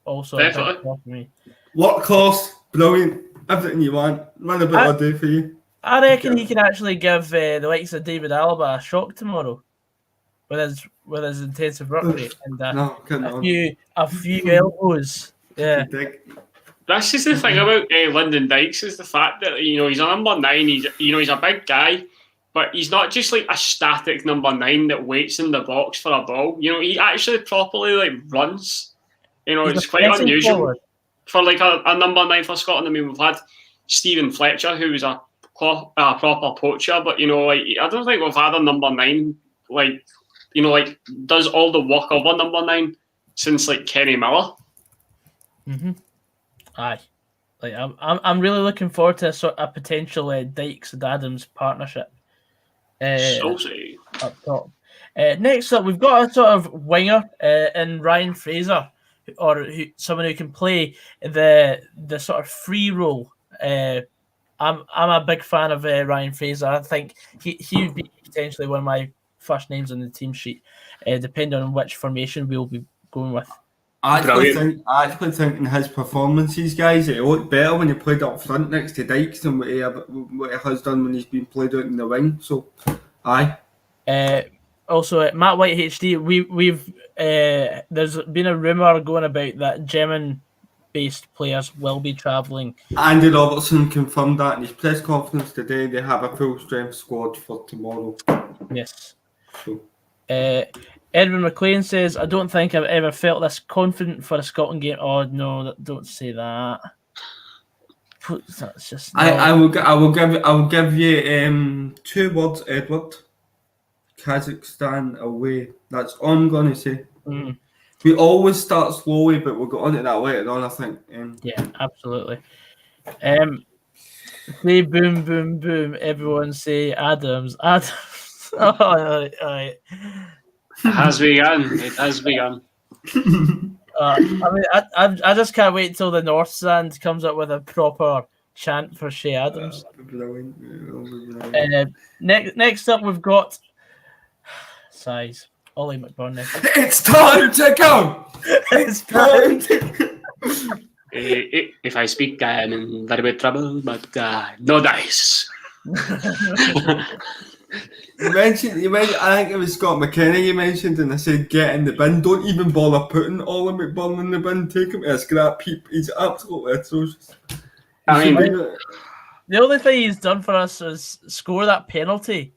Also, a big for me. Workhorse, brilliant, everything you want. Man, a bit I'll do for you. I reckon he can actually give the likes of David Alaba a shock tomorrow with his intensive work rate and a few elbows. Yeah. That's just the thing about Lyndon Dykes is the fact that he's a number 9. He's a big guy, but he's not just like a static number 9 that waits in the box for a ball. He actually properly runs. It's quite unusual forward for like a number 9 for Scotland. I mean, we've had Stephen Fletcher, who was a proper poacher, but I don't think we've had a number 9 does all the work of a number 9 since like Kenny Miller. Aye, I'm really looking forward to a potential Dykes and Adams partnership. Up top. Next up, we've got a sort of winger in Ryan Fraser, or someone who can play the sort of free role. I'm a big fan of Ryan Fraser. I think he would be potentially one of my first names on the team sheet, depending on which formation we'll be going with. I actually think in his performances, guys, it looked better when he played up front next to Dykes than what he has done when he's been played out in the wing. So, aye. Also, Matt White HD, we've there's been a rumour going about that German-based players will be travelling. Andy Robertson confirmed that in his press conference today. They have a full-strength squad for tomorrow. Yes. So. Edwin McLean says, I don't think I've ever felt this confident for a Scotland game. Oh, no, don't say that. That's just... No. I will give you 2 words, Edward. Kazakhstan away. That's all I'm going to say. We always start slowly, but we'll get on to that later on, I think. Yeah, absolutely. Say boom, boom, boom. Everyone say Adams. All right. It has begun. I just can't wait until the North Stand comes up with a proper chant for Shea Adams. Brilliant. Next up, we've got Size Ollie McBurney. It's time to go. It's time to go. If I speak, I'm in very big trouble, but no dice. You mentioned, I think it was Scott McKenna you mentioned, and I said get in the bin. Don't even bother putting Ollie McBurn in the bin. Take him to a scrap heap. He's absolutely atrocious. The only thing he's done for us is score that penalty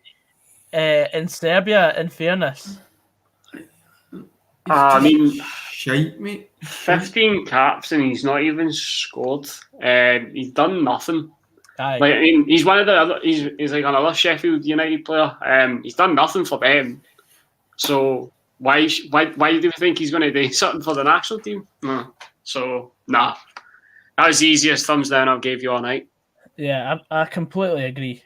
in Serbia, in fairness. Shite, mate. 15 caps and he's not even scored. He's done nothing. Aye. He's one of the other. He's like another Sheffield United player. He's done nothing for them. So why do you think he's going to do something for the national team? No. So nah. That was the easiest thumbs down I've gave you all night. Yeah, I completely agree.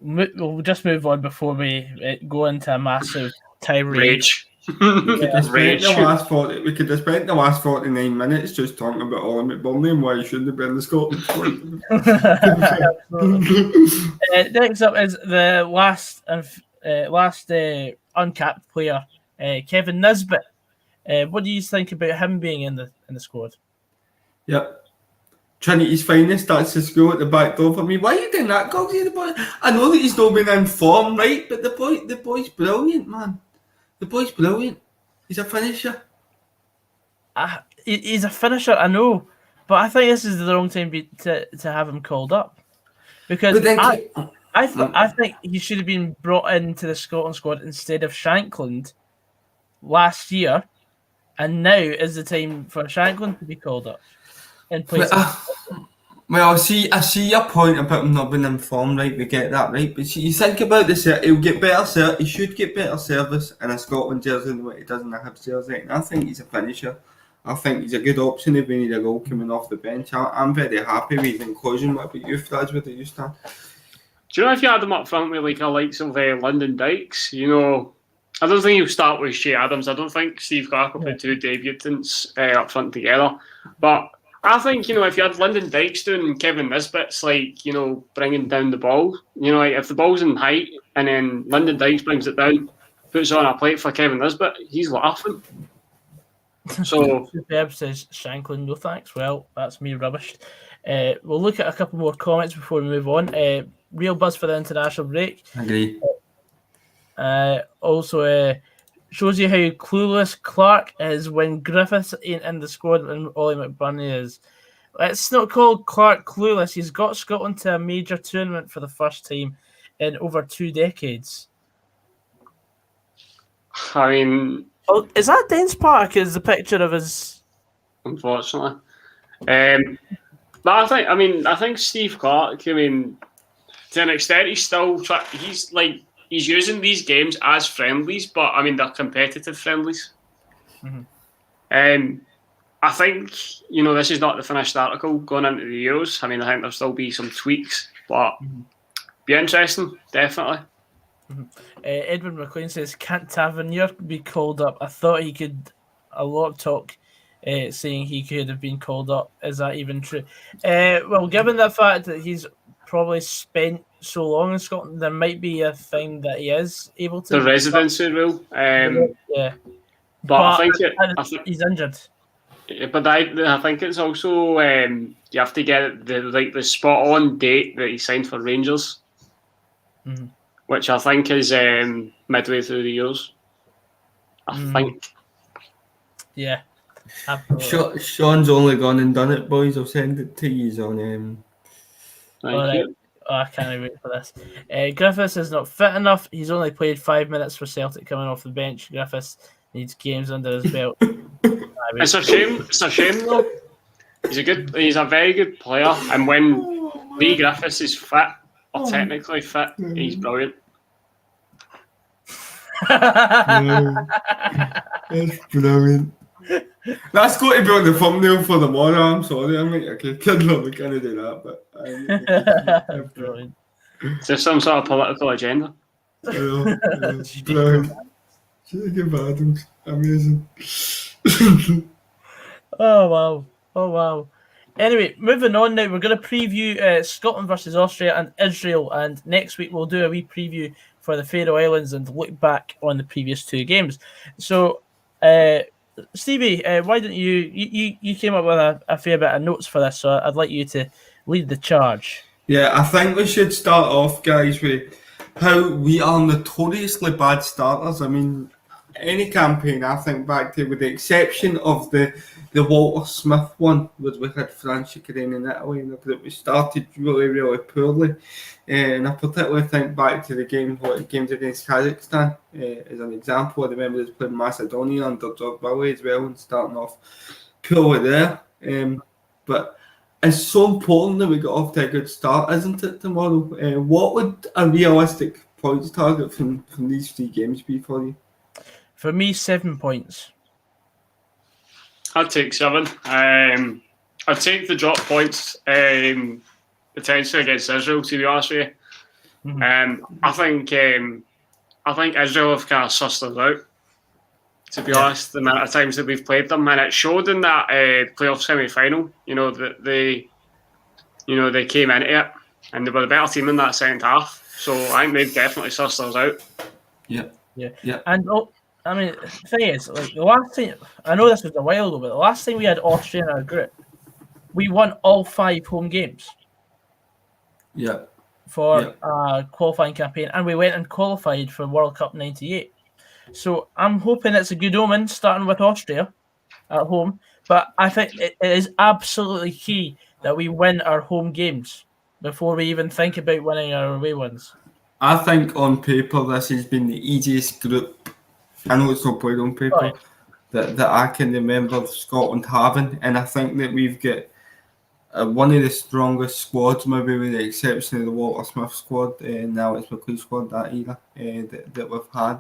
We'll just move on before we go into a massive tirade. Rage. We could have spent the last 49 minutes just talking about Ollie McBurney and why he shouldn't have been in the Scotland squad. Next up is the last uncapped player, Kevin Nisbet. What do you think about him being in the squad? Yep. Trinity's finest, that's the school at the back door for me. Why are you doing that, Goggsy? I know that he's not been in form, right? But the boy's brilliant, man. The boy's brilliant. He's a finisher. he's a finisher, I know, but I think this is the wrong time to have him called up, because I think he should have been brought into the Scotland squad instead of Shankland last year, and now is the time for Shankland to be called up in place. Well, I see your point about him not being informed, right? We get that, right? But see, you think about this, he'll get better he should get better service in a Scotland jersey than what he does in a Hibs jersey. And I think he's a finisher. I think he's a good option if we need a goal coming off the bench. I'm very happy with his inclusion. What about you, Fraz? What do you stand? Do you know if you had him up front with like a likes of London Dykes, I don't think he'll start with Shea Adams. I don't think Steve Clarke will put two debutants up front together. But I think, if you had Lyndon Dykes doing Kevin Nisbet's, bringing down the ball, if the ball's in height and then Lyndon Dykes brings it down, puts it on a plate for Kevin Nisbet, he's laughing. So Superb, says Shankland, no thanks. Well, that's me rubbished. We'll look at a couple more comments before we move on. Real buzz for the international break. Agree. Also, shows you how clueless Clark is when Griffiths ain't in the squad and Ollie McBurney is. It's not called Clark clueless. He's got Scotland to a major tournament for the first time in over 2 decades. I mean... Oh, is that Dens Park? Is the picture of his... Unfortunately. But I think Steve Clarke, to an extent, he's still... He's using these games as friendlies, but they're competitive friendlies. Mm-hmm. I think this is not the finished article going into the Euros. I think there'll still be some tweaks, but be interesting, definitely. Mm-hmm. Edwin McLean says, "Can't Tavernier be called up? I thought he could." A lot of talk saying he could have been called up. Is that even true? Well, given the fact that he's probably spent so long in Scotland, there might be a thing that he is able to. The residency rule. Yeah. But I think he's injured. But I think it's also you have to get the spot on date that he signed for Rangers, which I think is midway through the years. I think. Yeah. Absolutely. Sean's only gone and done it, boys. I'll send it to you on. Thank you. Oh, I can't wait for this. Griffiths is not fit enough. He's only played 5 minutes for Celtic coming off the bench. Griffiths needs games under his belt. It's a shame. It's a shame though. He's a very good player, and when Lee Griffiths is fit or technically fit, he's brilliant. That's brilliant. That's got to be on the thumbnail for the morning. I'm sorry, we can't do that, but brilliant. Is there some sort of political agenda? Brilliant. Jacob Adams, amazing. Oh wow. Anyway, moving on now, we're going to preview Scotland versus Austria and Israel, and next week we'll do a wee preview for the Faroe Islands and look back on the previous 2 games. So, Stevie, why don't you came up with a fair bit of notes for this, so I'd like you to lead the charge. Yeah, I think we should start off, guys, with how we are notoriously bad starters. Any campaign I think back to, with the exception of the Walter Smith one, where we had France, Ukraine and Italy in the group, we started really, really poorly. And I particularly think back to the games against Kazakhstan as an example. I remember us playing Macedonia under Drogba as well and starting off poorly there. But it's so important that we got off to a good start, isn't it, tomorrow? What would a realistic points target from these 3 games be for you? For me, 7 points. I'd take 7. I'd take the drop points potentially against Israel, to be honest with you. I think Israel have kind of sussed us out, to be honest, the amount of times that we've played them, and it showed in that playoff semi-final. That they came into it and they were the better team in that second half. So I think they've definitely sussed us out. Yeah. And the thing is, the last time, I know this was a while ago, but the last time we had Austria in our group, we won all 5 home games. Yeah. For a qualifying campaign, and we went and qualified for World Cup '98. So I'm hoping it's a good omen, starting with Austria. at home. But I think it is absolutely key that we win our home games before we even think about winning our away ones. I think on paper this has been the easiest group. I know it's not played on paper. Right. That I can remember Scotland having, and I think that we've got one of the strongest squads, maybe with the exception of the Walter Smith squad and Alex McLeod squad that era that we've had.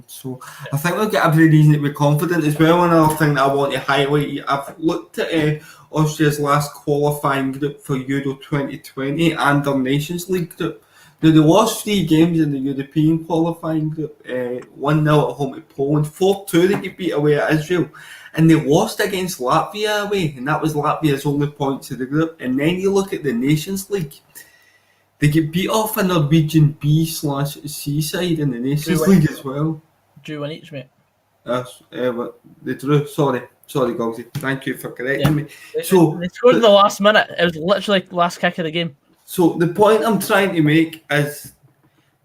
So I think we've got every reason to be confident as well. Another thing that I want to highlight, I've looked at Austria's last qualifying group for Euro 2020 and their Nations League group. Now, they lost 3 games in the European qualifying group, 1-0 at home to Poland, 4-2 they get beat away at Israel, and they lost against Latvia away, and that was Latvia's only points of the group. And then you look at the Nations League, they get beat off a Norwegian B/C side in the Nations League as well. Drew one each, mate. They drew, sorry Goggsy, thank you for correcting me. So they scored in the last minute, it was literally the last kick of the game. So the point I'm trying to make is,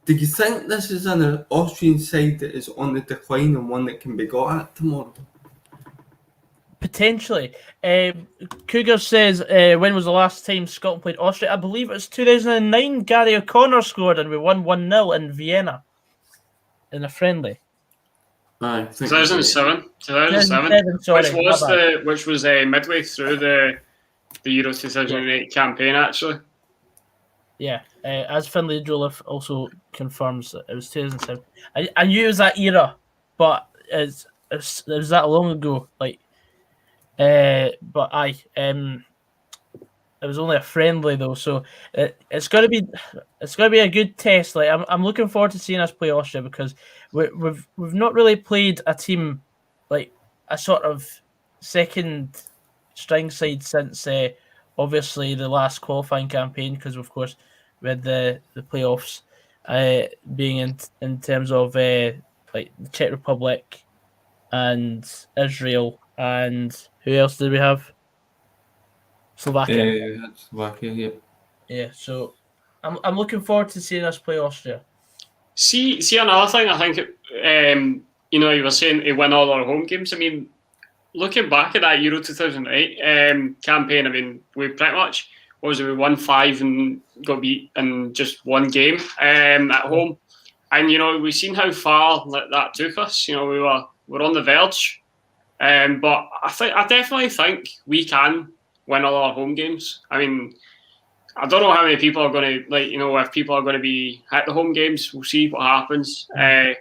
do you think this is an Austrian side that is on the decline and one that can be got at tomorrow? Potentially. Cougar says, when was the last time Scotland played Austria? I believe it was 2009. Gary O'Connor scored and we won 1-0 in Vienna in a friendly. 2007. 2007, sorry, which was midway through the Euro 2008 campaign, actually. Yeah, as Finlay Joliffe also confirms, it was 2007. I knew it was that era, but it was that long ago. But it was only a friendly though, so it's gonna be a good test. Like I'm looking forward to seeing us play Austria because we've not really played a team like a sort of second string side since obviously the last qualifying campaign, because of course with the playoffs being in terms of like the Czech Republic and Israel, and who else did we have? Slovakia. Slovakia, yeah. Yeah, so I'm looking forward to seeing us play Austria. See another thing. I think you were saying to win all our home games. I mean, looking back at that Euro 2008 campaign, I mean, we pretty much we won 5 and got beat in just one game at home, and we've seen how far that took us. We're on the verge, but I definitely think we can win all our home games. I mean, I don't know how many people are going to if people are going to be at the home games. We'll see what happens in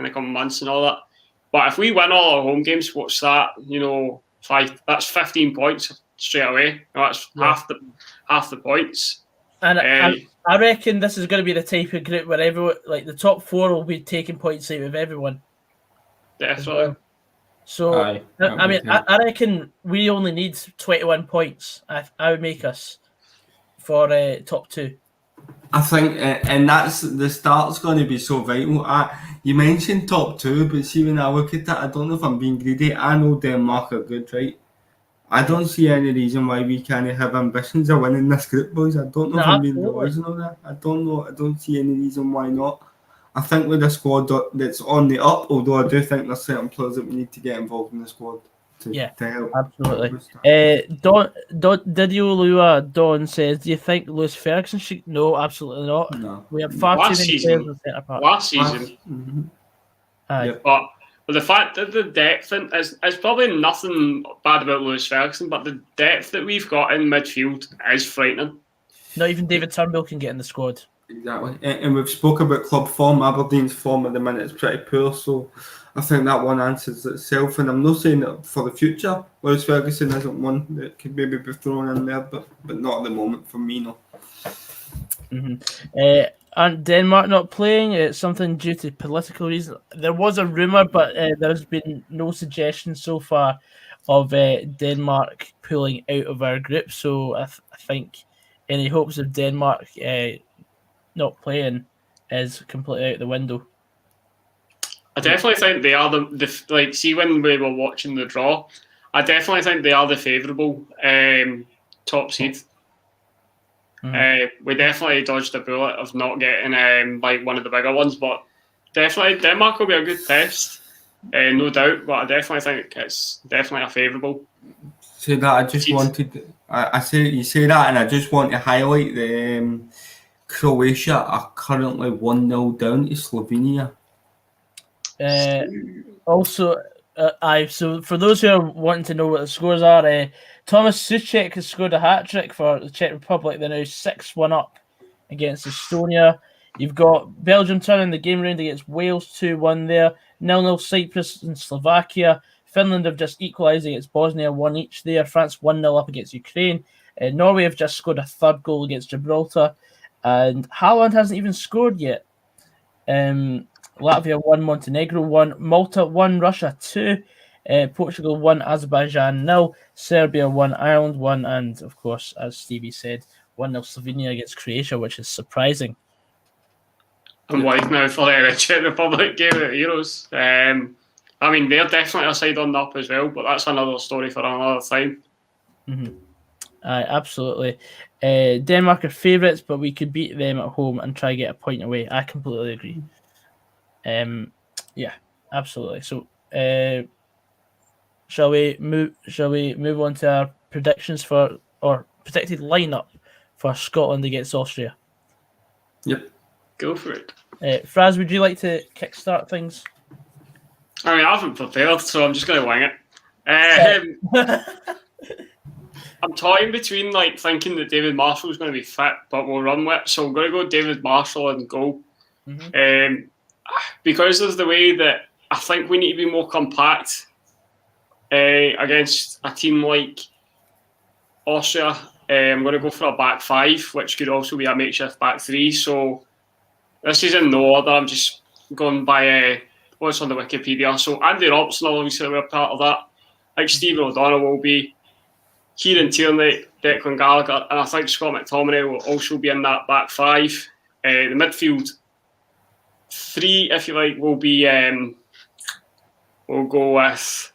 the coming months and all that. But if we win all our home games, what's that? 5. That's 15 points straight away. That's half the points. And I reckon this is going to be the type of group where everyone, like the top 4, will be taking points out of everyone. Definitely. So I reckon we only need 21 points. I would make us for top 2. I think, and that's the start's going to be so vital. You mentioned top 2, but see, when I look at that, I don't know if I'm being greedy. I know Denmark are good, right? I don't see any reason why we can't have ambitions of winning this group, boys. I don't know if I'm being delusional there. I don't know. I don't see any reason why not. I think with a squad that's on the up, although I do think there's certain players that we need to get involved in the squad to help. Absolutely. Don says, do you think Lewis Ferguson should? No, absolutely not. No. We have far too many players in the centre part. Last season. But the fact that the depth is probably nothing bad about Lewis Ferguson, but the depth that we've got in midfield is frightening. Not even David Turnbull can get in the squad. Exactly, and we've spoke about club form. Aberdeen's form at the minute is pretty poor, so I think that one answers itself. And I'm not saying that for the future, Lewis Ferguson isn't one that could maybe be thrown in there, but not at the moment for me, no. Mm-hmm. And Denmark not playing, it's something due to political reasons. There was a rumour, but there's been no suggestion so far of Denmark pulling out of our group. So I think any hopes of Denmark not playing is completely out the window. I definitely think they are the see, when we were watching the draw, I definitely think they are the favourable top seed. We definitely dodged a bullet of not getting one of the bigger ones, but definitely Denmark will be a good test. no doubt, but I definitely think it's definitely a favourable. Say that I just wanted. I say you say that, and I just want to highlight the Croatia are currently 1-0 down to Slovenia. Also, so for those who are wanting to know what the scores are, Thomas Souček has scored a hat-trick for the Czech Republic. They're now 6-1 up against Estonia. You've got Belgium turning the game round against Wales 2-1 there. 0-0 Cyprus and Slovakia. Finland have just equalised against Bosnia 1 each there. France 1-0 up against Ukraine. Norway have just scored a third goal against Gibraltar. And Haaland hasn't even scored yet. Latvia 1, Montenegro 1, Malta 1, Russia 2, Portugal 1, Azerbaijan 0, Serbia 1, Ireland 1, and of course, as Stevie said, 1-0 Slovenia against Croatia, which is surprising. I'm white now for the Czech Republic game at Euros. I mean, they're definitely a side on the up as well, but that's another story for another time. Mm-hmm. Absolutely. Denmark are favourites, but we could beat them at home and try to get a point away. I completely agree. Yeah, absolutely. So, shall we move on to our predictions for or predicted lineup for Scotland against Austria? Yep, go for it. Fraz, would you like to kickstart things? I mean, I haven't prepared, so I'm just going to wing it. I'm toying between thinking that David Marshall's going to be fit, but we'll run with it. So I'm going to go David Marshall in goal. Mm-hmm. Because of the way that I think we need to be more compact against a team like Austria. I'm going to go for a back five, which could also be a makeshift back three. So this is in no order. I'm just going by what's on the Wikipedia. So Andy Robertson will obviously be a part of that. Like Stephen O'Donnell will be, Kieran Tierney, Declan Gallagher, and I think Scott McTominay will also be in that back five. The midfield three, if you like, will be, we'll go with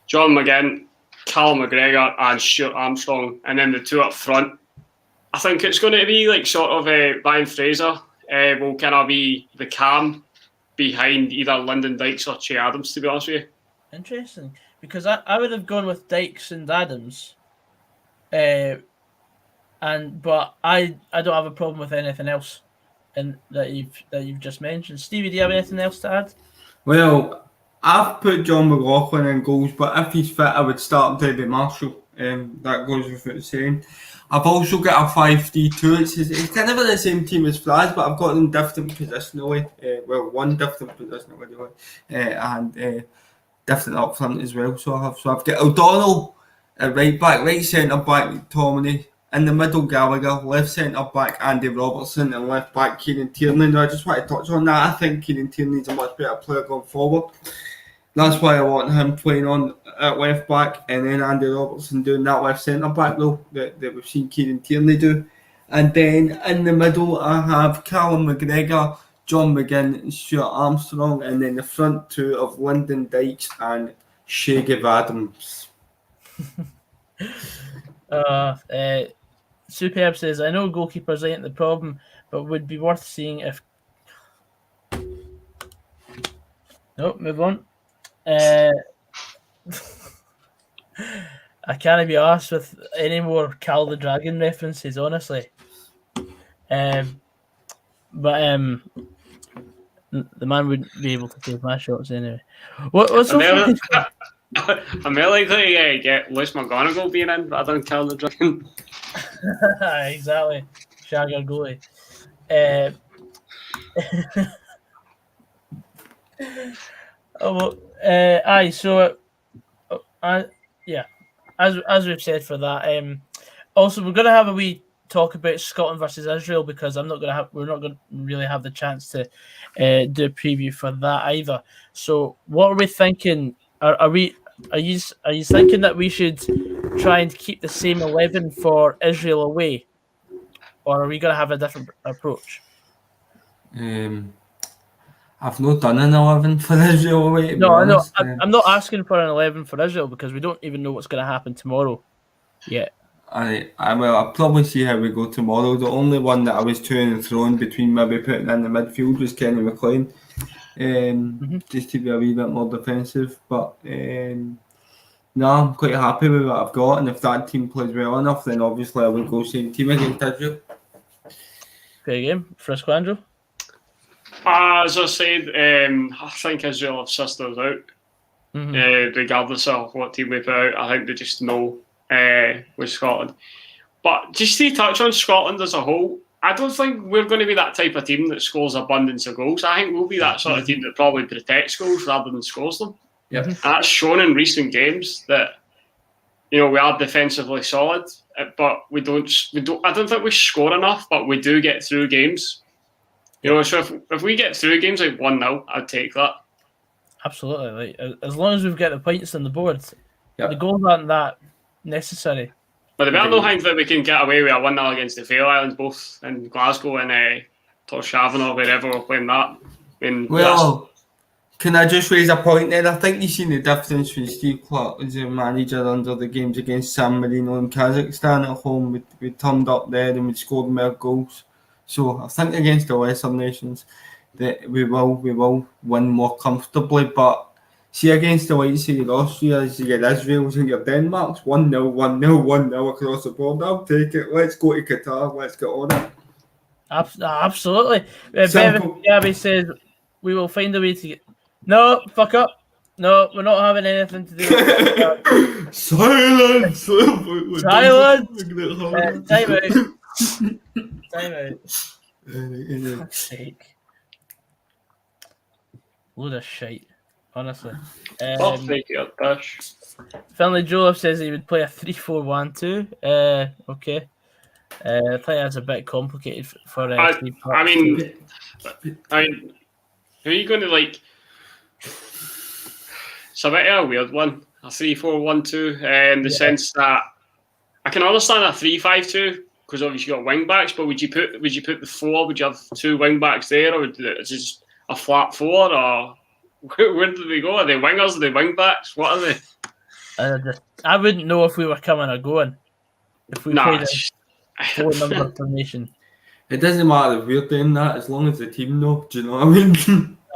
John McGinn, Callum McGregor and Stuart Armstrong, and then the two up front. I think it's going to be sort of Ryan Fraser will kind of be the cam behind either Lyndon Dykes or Che Adams, to be honest with you. Interesting, because I would have gone with Dykes and Adams, but I don't have a problem with anything else and that you've just mentioned. Stevie, do you have anything else to add? Well, I've put John McLaughlin in goals, but if he's fit, I would start David Marshall. That goes without saying. I've also got a 5-3-2. It's kind of the same team as Fraz, but I've got them different positionally. One different positionally, and different up front as well. So I've got O'Donnell at right back, right centre back McTominay, in the middle Gallagher, left centre back Andy Robertson, and left back Kieran Tierney. Now I just want to touch on that. I think Kieran Tierney's a much better player going forward. That's why I want him playing on at left back, and then Andy Robertson doing that left centre back role that we've seen Kieran Tierney do. And then in the middle I have Callum McGregor, John McGinn and Stuart Armstrong, and then the front two of Lyndon Dykes and Shaggy Adams. Superb says, I know goalkeepers ain't the problem, but would be worth seeing if... Nope, move on. I can't be arsed with any more Cal the Dragon references, honestly. But the man wouldn't be able to take my shots anyway. What's so funny? I'm more likely to get Liz McGonigal being in rather than Cal the Dragon. Exactly. Shagger goalie. As we've said for that, also we're going to have a wee talk about Scotland versus Israel, because we're not going to really have the chance to do a preview for that either. So what are we thinking? Are you thinking that we should try and keep the same 11 for Israel away, or are we going to have a different approach? I've not done an 11 for Israel away. No, I'm not asking for an 11 for Israel because we don't even know what's going to happen tomorrow yet. I'll probably see how we go tomorrow. The only one that I was to and thrown between maybe putting in the midfield was Kenny McLean. just to be a wee bit more defensive. But no, I'm quite happy with what I've got, and if that team plays well enough, then obviously I would go same team against Israel. Great game. Frisco, Andrew? As I said, I think Israel have sussed us out. Regardless of what team we put out, I think they just know with Scotland. But just to touch on Scotland as a whole, I don't think we're going to be that type of team that scores abundance of goals. I think we'll be that sort of team that probably protects goals rather than scores them. Yep. And that's shown in recent games that, you know, we are defensively solid, but we don't. I don't think we score enough, but we do get through games. You know, so if we get through games like 1-0, I'd take that. Absolutely. Like, as long as we've got the points on the board, the goals aren't that necessary. But the better things that we can get away with a 1-0 against the Faroe Islands, both in Glasgow and Torshavn or wherever we're playing that. Can I just raise a point there? I think you've seen the difference when Steve Clark was a manager under the games against San Marino and Kazakhstan at home. We turned up there and we scored more goals. So I think against the lesser nations that we will win more comfortably. But see, against the likes of your Austrias, your Israels and your Denmarks, 1-0, 1-0, 1-0 across the board. I'll take it. Let's go to Qatar. Let's get on it. Absolutely. Bevan Gabby says we will find a way to get. No, fuck up. No, we're not having anything to do with that. Silence! Silence! Time out. Time out. Fuck's sake. Load of shite, honestly. Finley Joliffe says he would play a 3-4-1-2. Okay. I think that's a bit complicated for Steve Clark. I mean, who are you going to like? It's a bit of a weird one, a 3-4-1-2, in the sense that I can understand a 3-5-2 because obviously you got wing backs. But would you put the four? Would you have two wing backs there, or is it just a flat four? Or where do they go? Are they wingers? Are they wing backs? What are they? I wouldn't know if we were coming or going if we played a 4-number formation. It doesn't matter if we're doing that as long as the team know. Do you know what I mean?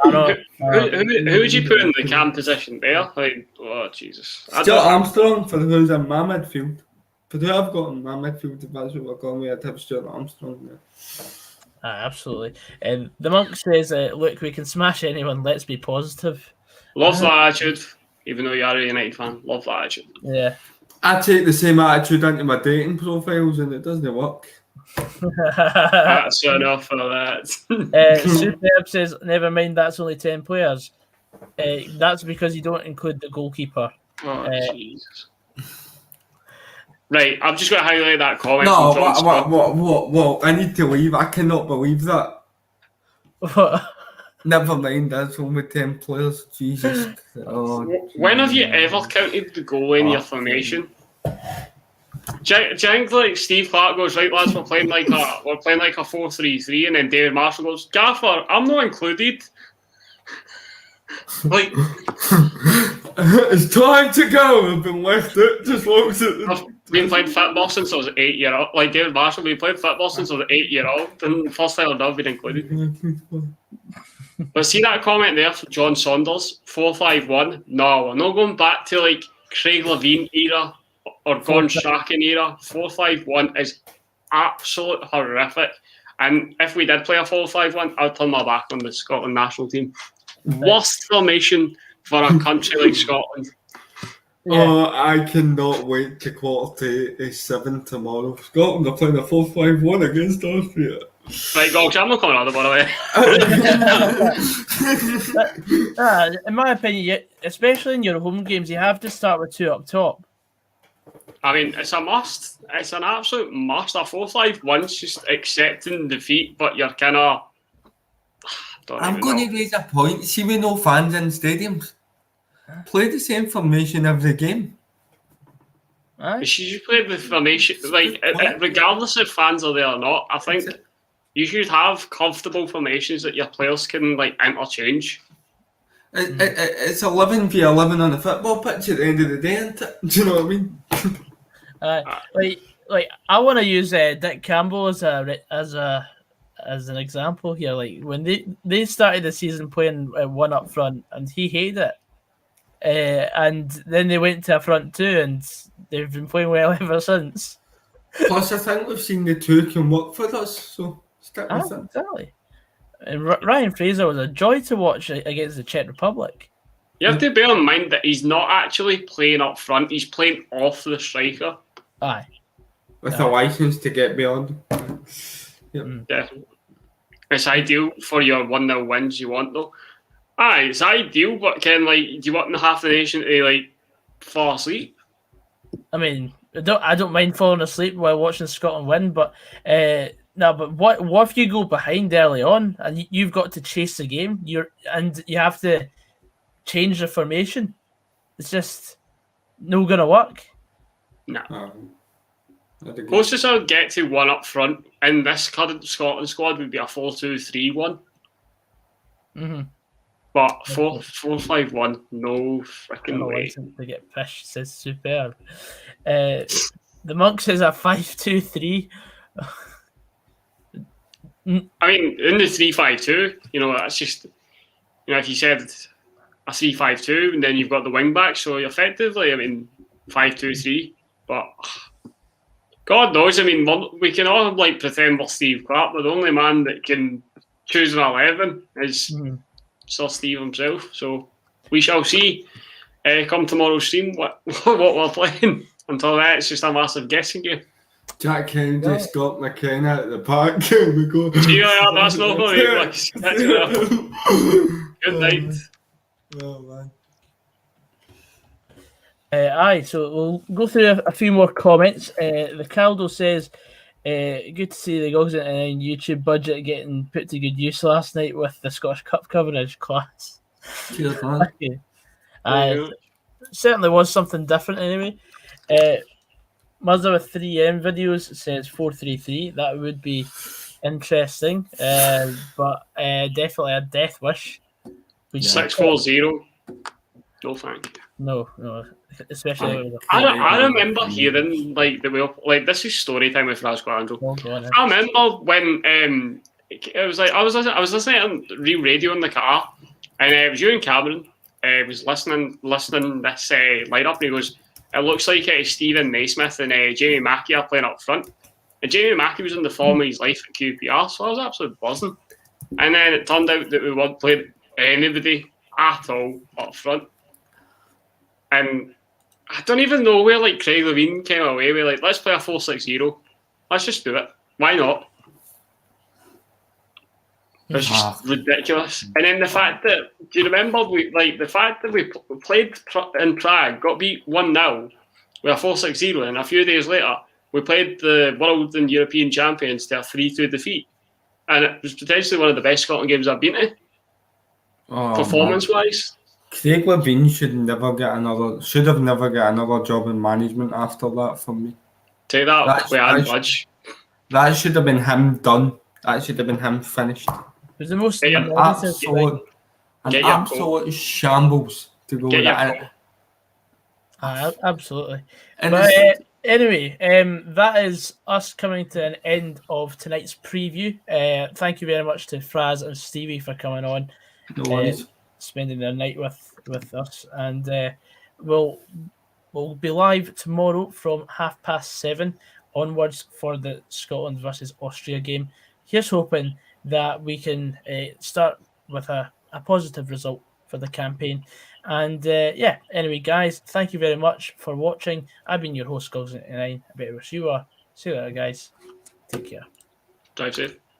Who would you put in the cam position there? Like, oh Jesus! Stuart Armstrong for who's in my midfield. For who I've got in my midfield, if that's what we're going with, I'd have Stuart Armstrong there. Absolutely. And the monk says, "Look, we can smash anyone. Let's be positive." Love that attitude, even though you are a United fan. Love that attitude. Yeah. I take the same attitude into my dating profiles, and it doesn't work. That's enough for that. Superb says, never mind, that's only 10 players. That's because you don't include the goalkeeper. Oh, Jesus. Right, I'm just going to highlight that comment. No, what? I need to leave. I cannot believe that. What? Never mind, that's only 10 players. Jesus. When have you ever counted the goal in your formation? Do you think like Steve Clark goes, right lads, we're playing like a 4-3-3, and then David Marshall goes, Gaffer, I'm not included. Like, it's time to go. I've been left out. Just walks it. I've been playing football since I was 8-year-old. Like David Marshall, we played football since I was 8-year-old, and the first time I've never been included. But see that comment there from John Saunders, 4-5-1. No, we're not going back to like Craig Levein era or Gordon Strachan era. 4-5-1 is absolute horrific. And if we did play a 4-5-1, I'd turn my back on the Scotland national team. Worst formation for a country like Scotland. Yeah. Oh, I cannot wait to quarter to 7 tomorrow. Scotland are playing a 4-5-1 against Austria. Right, Goggs, I'm not coming on, by the way. In my opinion, especially in your home games, you have to start with two up top. I mean, it's a must. It's an absolute must. A 4-5-1's just accepting defeat, but you're kind of... I'm going to raise a point. See, we no fans in stadiums. Play the same formation every game. You should play the formation, like, regardless if fans are there or not. I think you should have comfortable formations that your players can, like, interchange. It's 11v11 on the football pitch at the end of the day, isn't it? Do you know what I mean? Like I want to use Dick Campbell as a as an example here. Like when they started the season playing one up front, and he hated it. And then they went to a front two, and they've been playing well ever since. Plus, I think we've seen the two can work for us, so stick with it. Exactly. And Ryan Fraser was a joy to watch against the Czech Republic. You have to bear in mind that he's not actually playing up front; he's playing off the striker. Aye. With a license to get beyond. Yep. Definitely. It's ideal for your 1-0 wins you want, though. Aye, it's ideal, but do you want half the nation to fall asleep? I mean, I don't mind falling asleep while watching Scotland win, but no. But what if you go behind early on and you've got to chase the game? You have to change the formation. It's just no gonna work. No. Closest I'll get to one up front in this current Scotland squad would be a 4-2-3-1. Mm-hmm. But 4-5-1, no freaking way. To get pished says superb. The Monk says a 5-2-3. I mean, in the 3-5-2, that's just, if you said a 3-5-2 and then you've got the wing back, so effectively, 5-2-3. But God knows, we can all pretend we're Steve Clark, but the only man that can choose an 11 is Sir Steve himself. So we shall see come tomorrow's stream what we're playing. Until that, it's just a massive guessing game. Jack Kennedy stopped McKenna at the park. We go. Yeah, that's not funny. Good night. Oh man. Aye, so we'll go through a few more comments. The Caldo says, good to see the Gogs and YouTube budget getting put to good use last night with the Scottish Cup coverage class. Cheers, man. Certainly was something different anyway. Mother with 3M videos says 4-3-3. That would be interesting, but definitely a death wish. 6-4-0. No, thank you. No. Especially I remember hearing this is story time with Raz Andrew. I remember when it was I was listening to real radio in the car, and it was you and Cameron was listening this lineup, and he goes, it looks like Stephen Naismith and Jamie Mackey are playing up front, and Jamie Mackey was in the form of his life at QPR, so I was absolutely buzzing. And then it turned out that we weren't playing anybody at all up front, and I don't even know where Craig Levine came away with let's play a 4-6-0. Let's just do it. Why not? It's just ridiculous. And then the fact that, do you remember we played in Prague, got beat 1-0 with a 4-6-0, and a few days later we played the world and European champions to a 3-2 defeat, and it was potentially one of the best Scotland games I've been to, performance-wise. Craig Levine should have never got another job in management after that for me. Take that budge. That should have been him done. That should have been him finished. It was the most absolute shambles to go with that. Absolutely. But anyway, that is us coming to an end of tonight's preview. Thank you very much to Fraz and Stevie for coming on. No worries. Spending their night with us, and we'll be live tomorrow from 7:30 onwards for the Scotland versus Austria game. Here's hoping that we can start with a positive result for the campaign. And anyway, guys, thank you very much for watching. I've been your host, Goggs99. I better wish you are. See you later, guys. Take care. Drive safe.